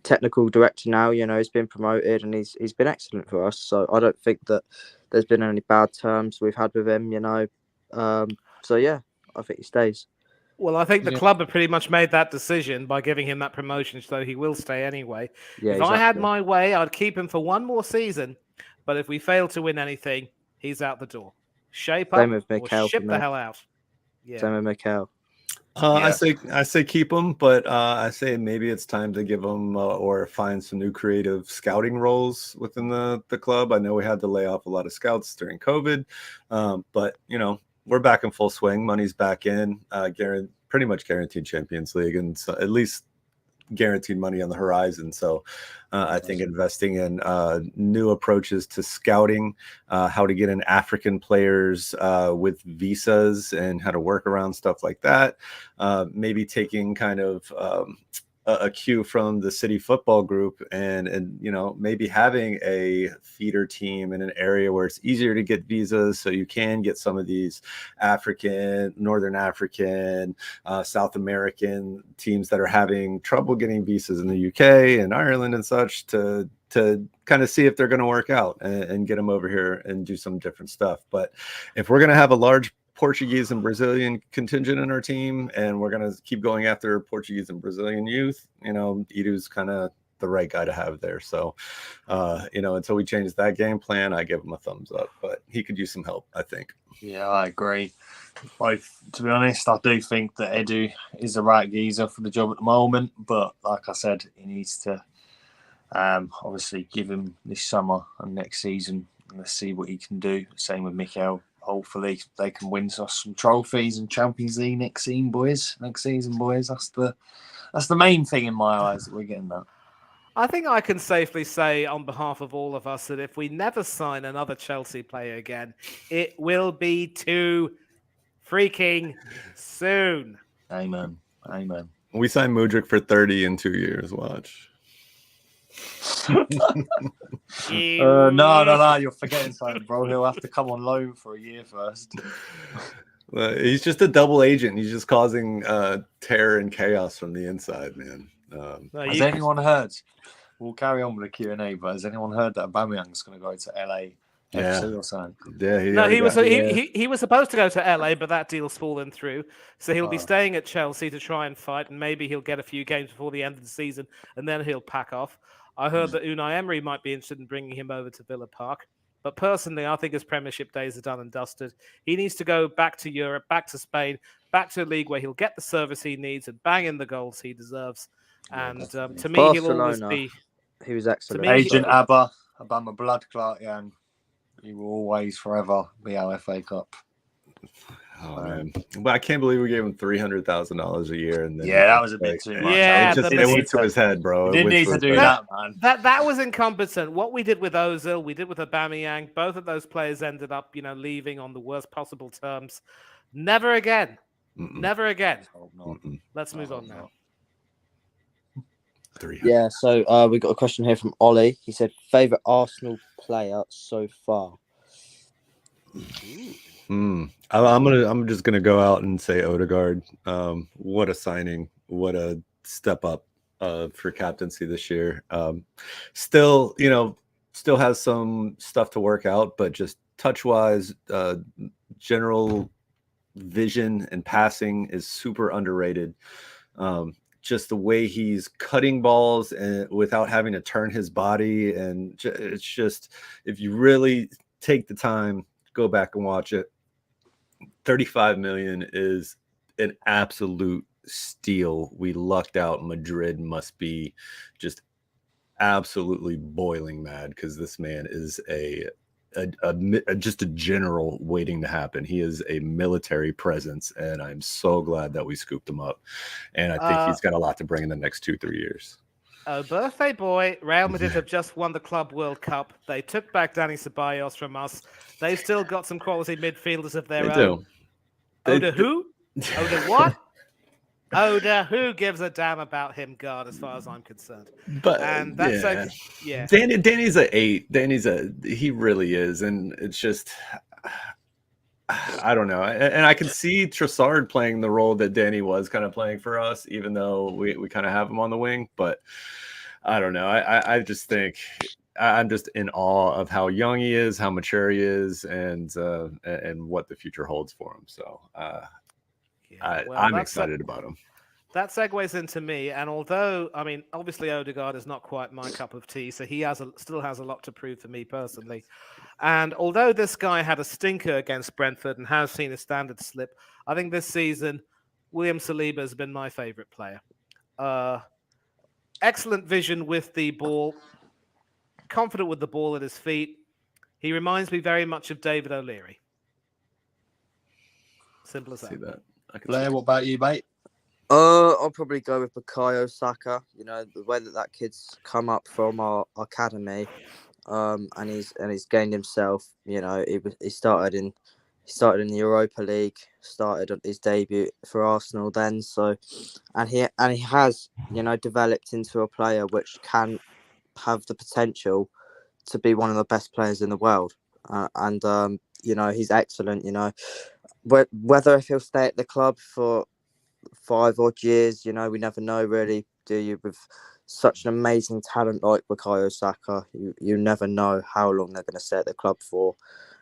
technical director now, you know, he's been promoted and he's been excellent for us. So I don't think that there's been any bad terms we've had with him, you know. So, yeah, I think he stays. Well, I think the club have pretty much made that decision by giving him that promotion, so he will stay anyway. Yeah, if I had my way, I'd keep him for one more season. But if we fail to win anything, he's out the door. Shape up or ship the hell out. Yeah. Same with Mikel. I say keep him, but I say maybe it's time to give him or find some new creative scouting roles within the club. I know we had to lay off a lot of scouts during COVID, but you know, we're back in full swing. Money's back in. pretty much guaranteed Champions League, and so at least guaranteed money on the horizon. So I think investing in new approaches to scouting, how to get in African players with visas and how to work around stuff like that, maybe taking kind of a cue from the city football group and maybe having a feeder team in an area where it's easier to get visas, so you can get some of these Northern African, South American teams that are having trouble getting visas in the UK and Ireland and such to kind of see if they're going to work out and get them over here and do some different stuff. But if we're going to have a large Portuguese and Brazilian contingent in our team, and we're going to keep going after Portuguese and Brazilian youth, Edu's kind of the right guy to have there. So, until we change that game plan, I give him a thumbs up, but he could use some help, I think. Yeah, I agree. To be honest, I do think that Edu is the right geezer for the job at the moment, but like I said, he needs to obviously give him this summer and next season, and let's see what he can do. Same with Mikel. Hopefully they can win us some trophies and Champions League next season, boys. That's the main thing in my eyes, that we're getting that. I think I can safely say on behalf of all of us that if we never sign another Chelsea player again, it will be too freaking soon. Amen. We signed Mudryk for 30 in 2 years. Watch. No, you're forgetting something, bro. He'll have to come on loan for a year first. He's just a double agent. He's just causing terror and chaos from the inside, man. Has anyone heard? We'll carry on with the Q&A, but has anyone heard that Aubameyang's going to go to LA FC or something? Yeah, he was supposed to go to LA, but that deal's fallen through. So he'll be staying at Chelsea to try and fight, and maybe he'll get a few games before the end of the season, and then he'll pack off. I heard that Unai Emery might be interested in bringing him over to Villa Park. But personally, I think his Premiership days are done and dusted. He needs to go back to Europe, back to Spain, back to a league where he'll get the service he needs and bang in the goals he deserves. And to me, he'll always be... He was excellent. Agent Abba, blood clot, yeah. He will always, forever be our FA Cup. Oh man! But I can't believe we gave him $300,000 a year, and then that was a bit too much. Yeah, it went to his head, bro. Didn't need to do that, man. That was incompetent. What we did with Ozil, we did with Aubameyang. Both of those players ended up, leaving on the worst possible terms. Never again. Never again. Let's move on now. Yeah, so we got a question here from Ollie. He said, "Favorite Arsenal player so far?" I'm just gonna go out and say Odegaard. What a signing! What a step up for captaincy this year. Still has some stuff to work out, but just touch wise, general vision and passing is super underrated. Just the way he's cutting balls and without having to turn his body, and it's just, if you really take the time, go back and watch it. 35 million is an absolute steal. We lucked out. Madrid must be just absolutely boiling mad because this man is just a general waiting to happen. He is a military presence, and I'm so glad that we scooped him up. And I think he's got a lot to bring in the next 2-3 years. Oh, birthday boy. Real Madrid have just won the Club World Cup. They took back Dani Ceballos from us. They've still got some quality midfielders of their own. Oda who? Oda what? Oda, who gives a damn about him, God, as far as I'm concerned. But and that's Danny's an 8. He really is, and it's just, I don't know. And I can see Trossard playing the role that Danny was kind of playing for us, even though we kind of have him on the wing. But I don't know. I just think I'm just in awe of how young he is, how mature he is, and what the future holds for him. So I'm excited about him. That segues into me, and although, obviously Odegaard is not quite my cup of tea, so he still has a lot to prove for me personally. And although this guy had a stinker against Brentford and has seen his standards slip, I think this season, William Saliba has been my favourite player. Excellent vision with the ball, confident with the ball at his feet. He reminds me very much of David O'Leary. Simple as that. Blair, what about you, mate? I'll probably go with Bukayo Saka. You know, the way that kid's come up from our academy, and he's gained himself. You know, he started in the Europa League, started on his debut for Arsenal then. So, and he has, you know, developed into a player which can have the potential to be one of the best players in the world. And you know, he's excellent. You know, whether if he'll stay at the club for 5 odd years, you know, we never know really, do you? With such an amazing talent like Bukayo Saka, you never know how long they're going to stay at the club for,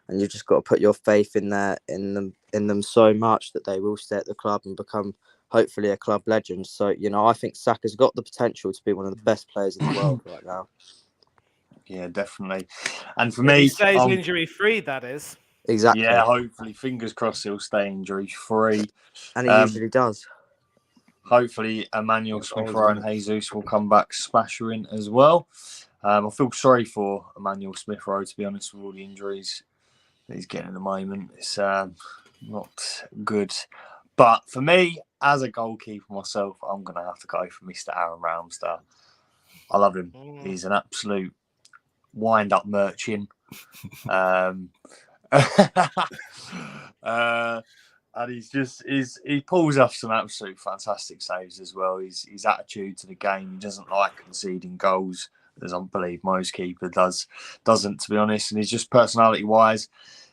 and you just got to put your faith in them so much that they will stay at the club and become hopefully a club legend. So, you know, I think Saka's got the potential to be one of the best players in the world right now. Yeah, definitely. And for If me, he stays injury free, that is. Exactly. Yeah, hopefully, fingers crossed, he'll stay injury free. And he usually does. Hopefully, Emmanuel Smith-Rowe and Jesus will come back smashing as well. I feel sorry for Emmanuel Smith-Rowe, to be honest, with all the injuries that he's getting at the moment. It's not good. But for me, as a goalkeeper myself, I'm going to have to go for Mr. Aaron Ramsdale. I love him. He's an absolute wind-up merchant. And he pulls off some absolute fantastic saves as well. His attitude to the game, he doesn't like conceding goals, as I believe most keeper doesn't, to be honest. And he's just personality wise,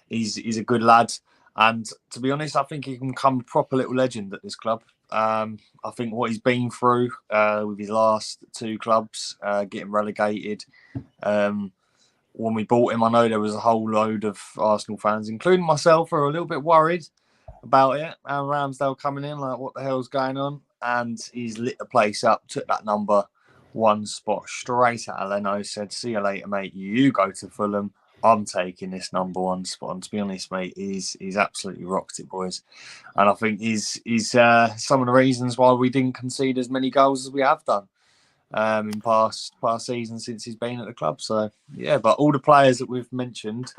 he's a good lad. And to be honest, I think he can become a proper little legend at this club. I think what he's been through with his last 2 clubs, getting relegated. When we bought him, I know there was a whole load of Arsenal fans, including myself, who were a little bit worried about it. And Ramsdale coming in, like, what the hell's going on? And he's lit the place up, took that number 1 spot straight out of Leno, said, see you later, mate. You go to Fulham. I'm taking this number 1 spot. And to be honest, mate, he's absolutely rocked it, boys. And I think he's some of the reasons why we didn't concede as many goals as we have done in past seasons since he's been at the club. So, yeah, but all the players that we've mentioned,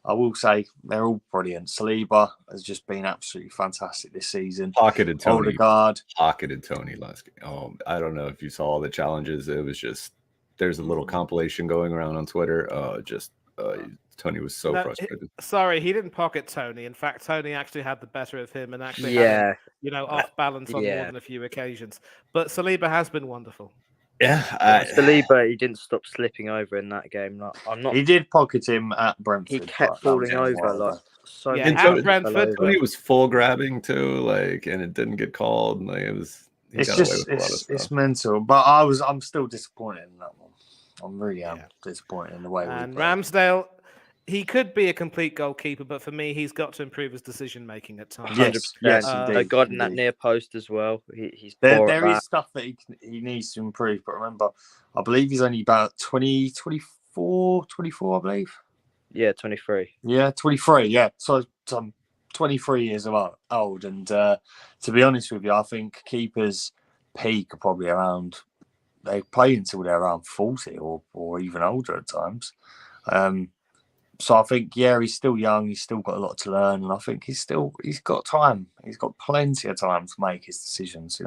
I will say they're all brilliant. Saliba has just been absolutely fantastic this season. Pocketed Tony. Odegaard. Pocketed Tony last game. Oh, I don't know if you saw all the challenges. It was just, there's a little compilation going around on Twitter. Tony was so frustrated. Sorry, he didn't pocket Tony. In fact, Tony actually had the better of him and actually Yeah. had him, off balance on more than a few occasions. But Saliba has been wonderful. Yeah, Saliba, he didn't stop slipping over in that game. Like, He did pocket him at Brentford. He kept falling over like so. Yeah, many at Brentford, Tony was full grabbing too, like, and it didn't get called. Like, it was. It's mental. But I'm still disappointed in that one. I'm really disappointed in the way we and play. Ramsdale, he could be a complete goalkeeper, but for me, he's got to improve his decision making at times. 100%. Yes, indeed. God, in that near post as well. He's there is stuff that he needs to improve. But remember, I believe he's only about 24, I believe. Yeah, 23. Yeah, 23. Yeah, so I'm 23 years old, and to be honest with you, I think keepers peak are probably around. They play until they're around 40 or even older at times. So I think, he's still young. He's still got a lot to learn, and I think he's got time. He's got plenty of time to make his decisions.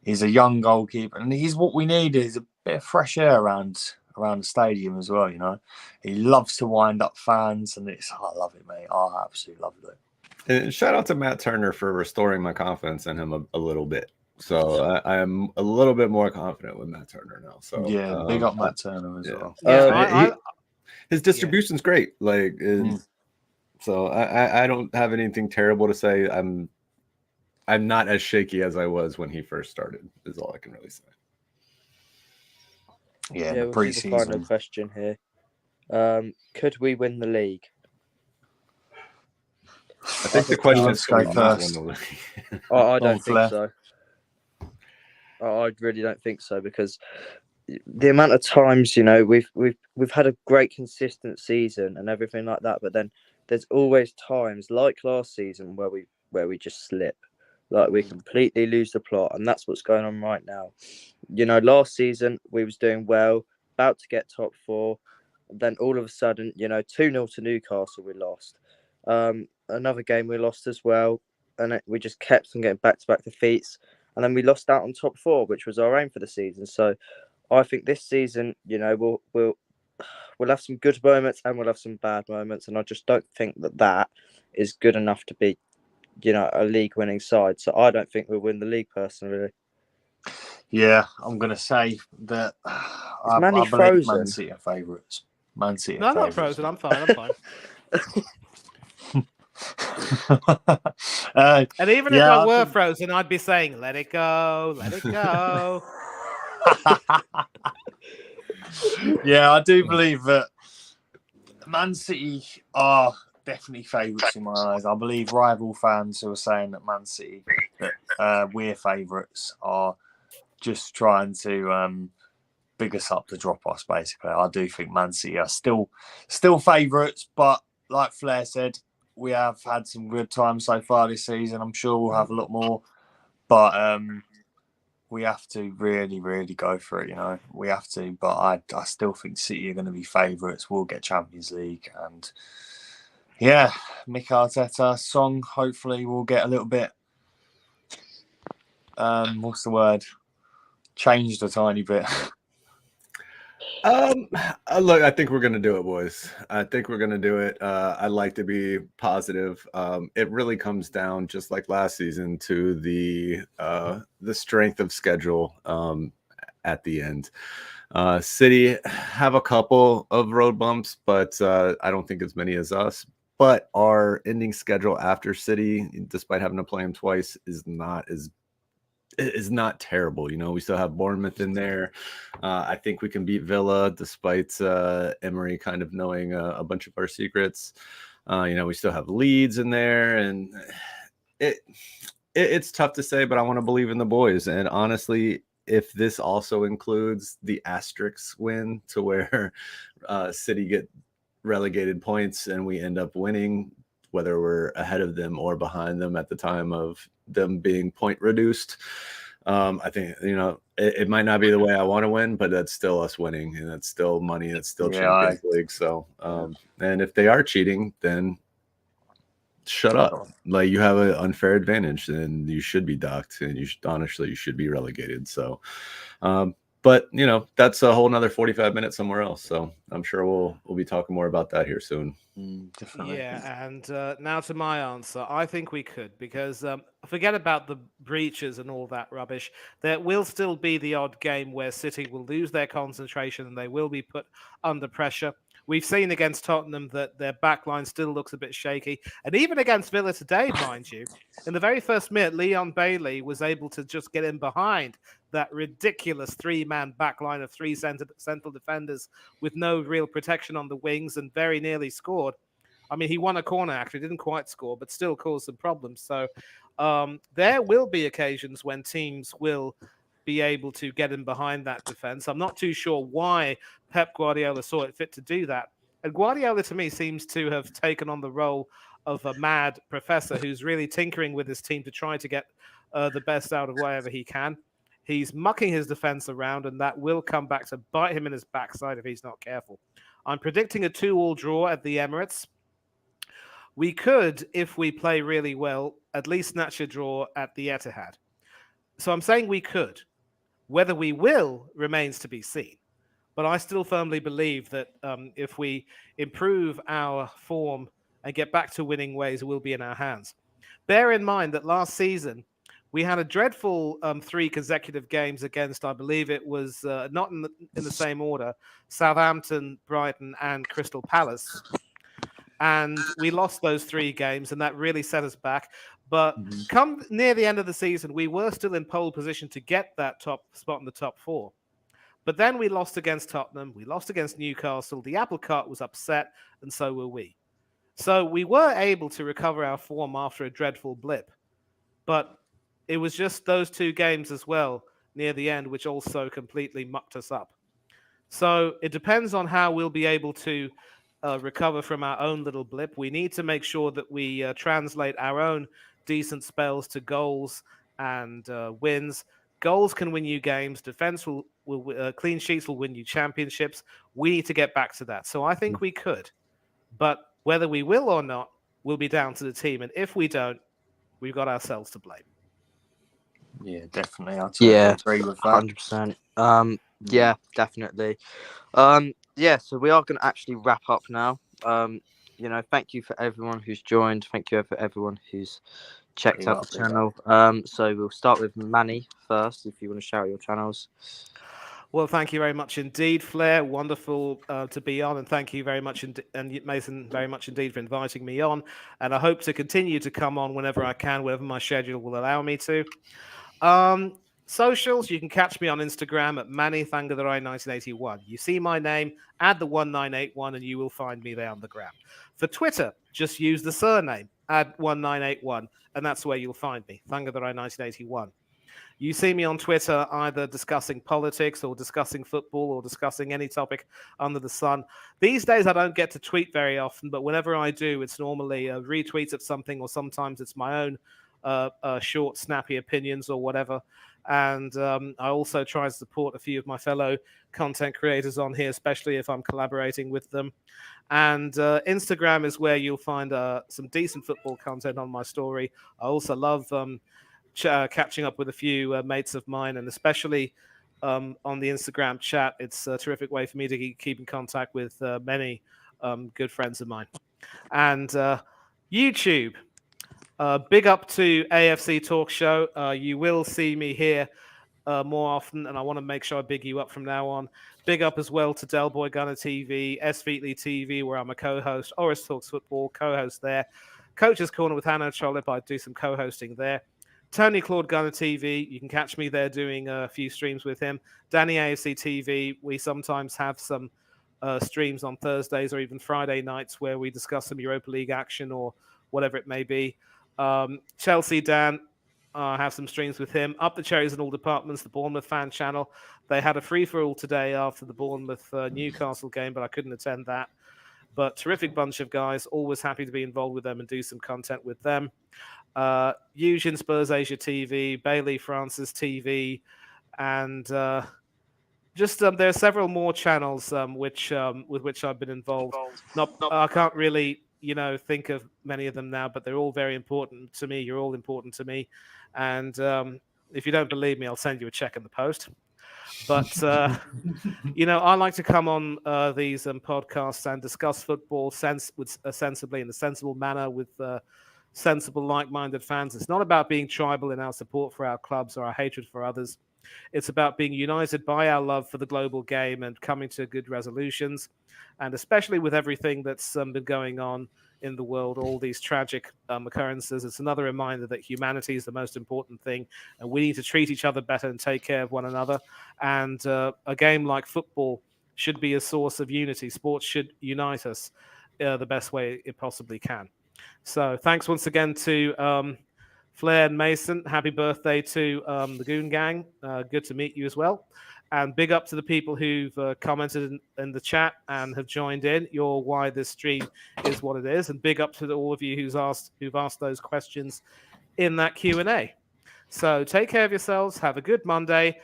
He's a young goalkeeper, and he's what we need is a bit of fresh air around the stadium as well. He loves to wind up fans, and I love it, mate. I absolutely love it. And shout out to Matt Turner for restoring my confidence in him a little bit. So I am a little bit more confident with Matt Turner now. So yeah, big up Matt Turner as well. Yeah, his distribution's great. Like, so I don't have anything terrible to say. I'm not as shaky as I was when he first started. Is all I can really say. Yeah, we'll see the final question here. Could we win the league? I think the question is go first. I don't think so. I really don't think so, because the amount of times we've had a great consistent season and everything like that, but then there's always times like last season where we just slip, like we completely lose the plot, and that's what's going on right now. Last season we was doing well, about to get top 4, then all of a sudden 2-0 to Newcastle we lost. Another game we lost as well, and we just kept on getting back-to-back defeats. and then we lost out on top four, which was our aim for the season. So I think this season, we'll have some good moments and we'll have some bad moments, and I just don't think that is good enough to be, a league-winning side. So I don't think we'll win the league personally. Yeah, I'm going to say that I believe frozen? Man City are favourites. Man City No, are I'm not favourites. frozen. I'm fine. And even if I were frozen, I'd be saying, let it go, let it go. Yeah, I do believe that Man City are definitely favourites in my eyes. I believe rival fans who are saying that Man City, that we're favourites, are just trying to big us up to drop us, basically. I do think Man City are still favourites, but like Flair said, we have had some good times so far this season. I'm sure we'll have a lot more, but we have to really, really go for it. We have to. But I still think City are going to be favourites. We'll get Champions League, and yeah, Mikel Arteta, Song. Hopefully, we'll get a little bit. What's the word? Changed a tiny bit. Look, I think we're gonna do it, boys. I think we're gonna do it. I like to be positive. It really comes down, just like last season, to the strength of schedule at the end. City have a couple of road bumps, but I don't think as many as us. But our ending schedule after City, despite having to play them twice, is not terrible. We still have Bournemouth in there. I think we can beat Villa despite Emery kind of knowing a bunch of our secrets. We still have Leeds in there, and it's tough to say, but I want to believe in the boys. And honestly, if this also includes the asterisk win to where City get relegated points and we end up winning, whether we're ahead of them or behind them at the time of them being point reduced, I think, it might not be the way I want to win, but that's still us winning, and that's still money. It's still Champions League. So, and if they are cheating, then shut up. Like, you have an unfair advantage, and you should be docked, and you should be relegated. So, but that's a whole nother 45 minutes somewhere else. So I'm sure we'll be talking more about that here soon. Definitely. Yeah, and now to my answer. I think we could, because forget about the breaches and all that rubbish. There will still be the odd game where City will lose their concentration and they will be put under pressure. We've seen against Tottenham that their backline still looks a bit shaky. And even against Villa today, mind you, in the very first minute, Leon Bailey was able to just get in behind that ridiculous three-man backline of three central defenders with no real protection on the wings, and very nearly scored. I mean, he won a corner, actually, didn't quite score, but still caused some problems. So there will be occasions when teams will be able to get in behind that defense. I'm not too sure why Pep Guardiola saw it fit to do that. And Guardiola, to me, seems to have taken on the role of a mad professor who's really tinkering with his team to try to get the best out of whatever he can. He's mucking his defense around, and that will come back to bite him in his backside if he's not careful. I'm predicting a 2-2 draw at the Emirates. We could, if we play really well, at least snatch a draw at the Etihad. So I'm saying we could. Whether we will remains to be seen. But I still firmly believe that if we improve our form and get back to winning ways, it will be in our hands. Bear in mind that last season, we had a dreadful 3 consecutive games against, I believe it was not in the same order, Southampton, Brighton, and Crystal Palace. And we lost those 3 games, and that really set us back. But come near the end of the season, we were still in pole position to get that top spot in the top 4. But then we lost against Tottenham, we lost against Newcastle, the apple cart was upset, and so were we. So we were able to recover our form after a dreadful blip. But it was just those 2 games as well near the end, which also completely mucked us up. So it depends on how we'll be able to recover from our own little blip. We need to make sure that we translate our own decent spells to goals and wins. Goals can win you games. Defense will clean sheets will win you championships. We need to get back to that. So I think we could, but whether we will or not will be down to the team. And if we don't, we've got ourselves to blame. Yeah, definitely. I totally agree with that. 100%. Yeah, definitely. Yeah, so we are going to actually wrap up now. Thank you for everyone who's joined. Thank you for everyone who's checked out the channel. So we'll start with Manny first, if you want to shout your channels. Well, thank you very much indeed, Flair. Wonderful to be on, and thank you very much, and Mason, very much indeed for inviting me on. And I hope to continue to come on whenever I can, whenever my schedule will allow me to. Socials, you can catch me on Instagram at MannyThangatherai1981. You see my name, add the 1981, and you will find me there on the gram. For Twitter, just use the surname, add 1981, and that's where you'll find me, Thangatherai1981. You see me on Twitter either discussing politics or discussing football or discussing any topic under the sun. These days, I don't get to tweet very often, but whenever I do, it's normally retweets of something, or sometimes it's my own short, snappy opinions or whatever. And I also try to support a few of my fellow content creators on here, especially if I'm collaborating with them. And Instagram is where you'll find some decent football content on my story. I also love catching up with a few mates of mine, and especially on the Instagram chat. It's a terrific way for me to keep in contact with many good friends of mine. And YouTube, big up to AFC Talk Show. You will see me here more often, and I want to make sure I big you up from now on. Big up as well to Del Boy Gunner TV, S Featley TV, where I'm a co-host. Oris Talks Football, co-host there. Coach's Corner with Hannah Trollipp, I do some co-hosting there. Tony Claude Gunner TV, you can catch me there doing a few streams with him. Danny AFC TV, we sometimes have some streams on Thursdays or even Friday nights where we discuss some Europa League action or whatever it may be. Chelsea Dan, have some streams with him. Up the Cherries in all departments, the Bournemouth fan channel. They had a free-for-all today after the Bournemouth Newcastle game, but I couldn't attend that. But terrific bunch of guys, always happy to be involved with them and do some content with them. Eugene Spurs Asia TV, Bailey Francis TV, and just there are several more channels with which I've been involved. I can't really think of many of them now, but they're all very important to me. You're all important to me, and if you don't believe me, I'll send you a check in the post. But I like to come on these podcasts and discuss football sensibly in a sensible manner with sensible, like-minded fans. It's not about being tribal in our support for our clubs or our hatred for others. It's about being united by our love for the global game and coming to good resolutions. And especially with everything that's been going on in the world, all these tragic occurrences, it's another reminder that humanity is the most important thing, and we need to treat each other better and take care of one another. And a game like football should be a source of unity. Sports should unite us the best way it possibly can. So thanks once again to Flair and Mason. Happy birthday to the Goon Gang. Good to meet you as well. And big up to the people who've commented in the chat and have joined in. You're why this stream is what it is. And big up to all of you who've asked those questions in that Q&A. So take care of yourselves. Have a good Monday.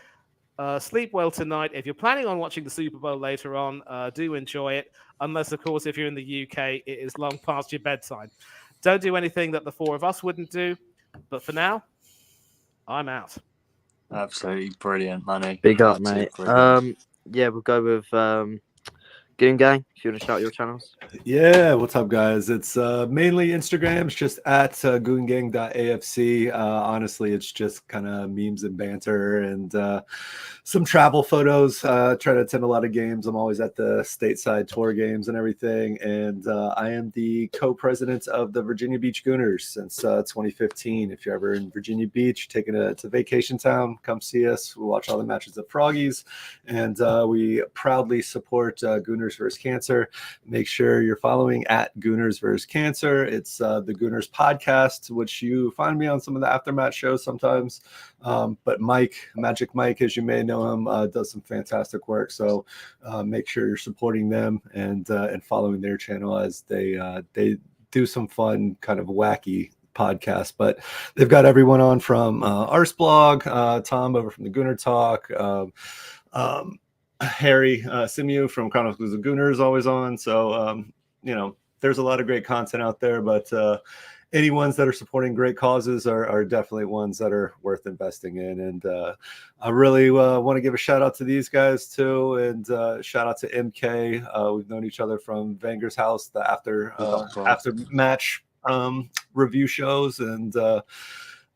Sleep well tonight. If you're planning on watching the Super Bowl later on, do enjoy it. Unless, of course, if you're in the UK, it is long past your bedtime. Don't do anything that the four of us wouldn't do. But for now, I'm out. Absolutely brilliant, Manny. Big up, mate. Yeah, we'll go with Goon Gang. If you want to shout your channels. Yeah, what's up, guys? It's mainly Instagram. It's just at goongang.afc. Honestly, it's just kind of memes and banter and some travel photos. Try to attend a lot of games. I'm always at the stateside tour games and everything. And I am the co-president of the Virginia Beach Gooners since 2015. If you're ever in Virginia Beach, taking it's a vacation town, come see us. We watch all the matches at Froggies, and we proudly support Gooners vs. Cancer. Make sure you're following at Gooners vs. Cancer. It's the Gooners podcast, which you find me on some of the aftermath shows sometimes. But Mike, Magic Mike, as you may know him, does some fantastic work. So make sure you're supporting them and following their channel as they do some fun, kind of wacky podcasts. But they've got everyone on from Arsblog, Tom over from the Gooner Talk, Harry Simu from Chronicles of Gooner is always on. So there's a lot of great content out there, but any ones that are supporting great causes are definitely ones that are worth investing in. And I really want to give a shout out to these guys too, and shout out to MK. We've known each other from Wenger's house, the after match review shows, and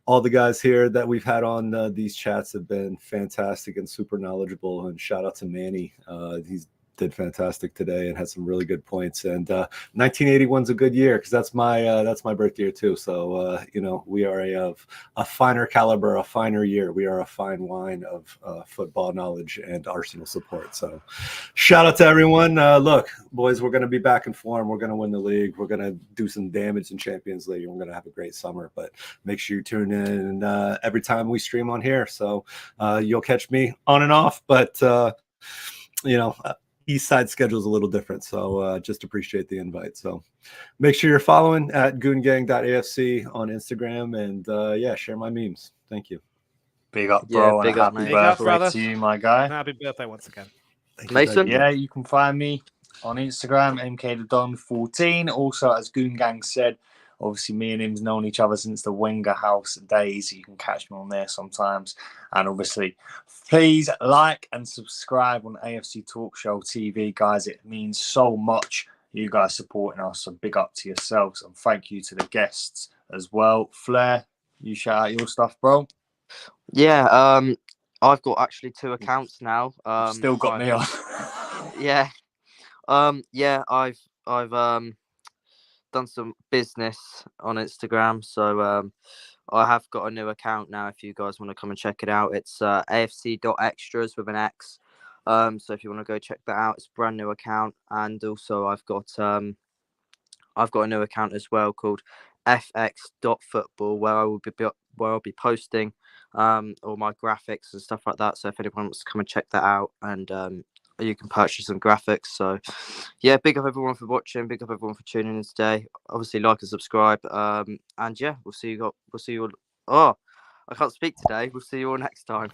all the guys here that we've had on these chats have been fantastic and super knowledgeable. And shout out to Manny. He's did fantastic today and had some really good points. And 1981's a good year because that's my birth year too. So we are a finer caliber, a finer year. We are a fine wine of football knowledge and Arsenal support. So shout out to everyone. Look, boys, we're going to be back in form. We're going to win the league. We're going to do some damage in Champions League. And we're going to have a great summer. But make sure you tune in every time we stream on here. So you'll catch me on and off. But East Side schedule is a little different, so just appreciate the invite. So make sure you're following at goongang.afc on Instagram, and share my memes. Thank you. Big up, bro. Big up, happy mate. birthday to you, my guy. Happy birthday once again. Mason? Yeah, you can find me on Instagram, mkthedon14. Also, as Goon Gang said, obviously me and him's known each other since the Wenger house days. You can catch me on there sometimes. And obviously, please like and subscribe on AFC Talk Show TV, guys. It means so much, you guys supporting us. So big up to yourselves, and thank you to the guests as well. Flair, you shout out your stuff, bro. Yeah, I've got actually 2 accounts now. Still got me on. Yeah. I've done some business on Instagram, so I have got a new account now. If you guys want to come and check it out, it's afc.extras with an X. So if you want to go check that out, it's a brand new account. And also I've got a new account as well called fx.football, where I'll be posting all my graphics and stuff like that. So if anyone wants to come and check that out, and you can purchase some graphics. So yeah, big up everyone for watching, big up everyone for tuning in today. Obviously like and subscribe, and yeah, we'll see you all. I can't speak today. We'll see you all next time.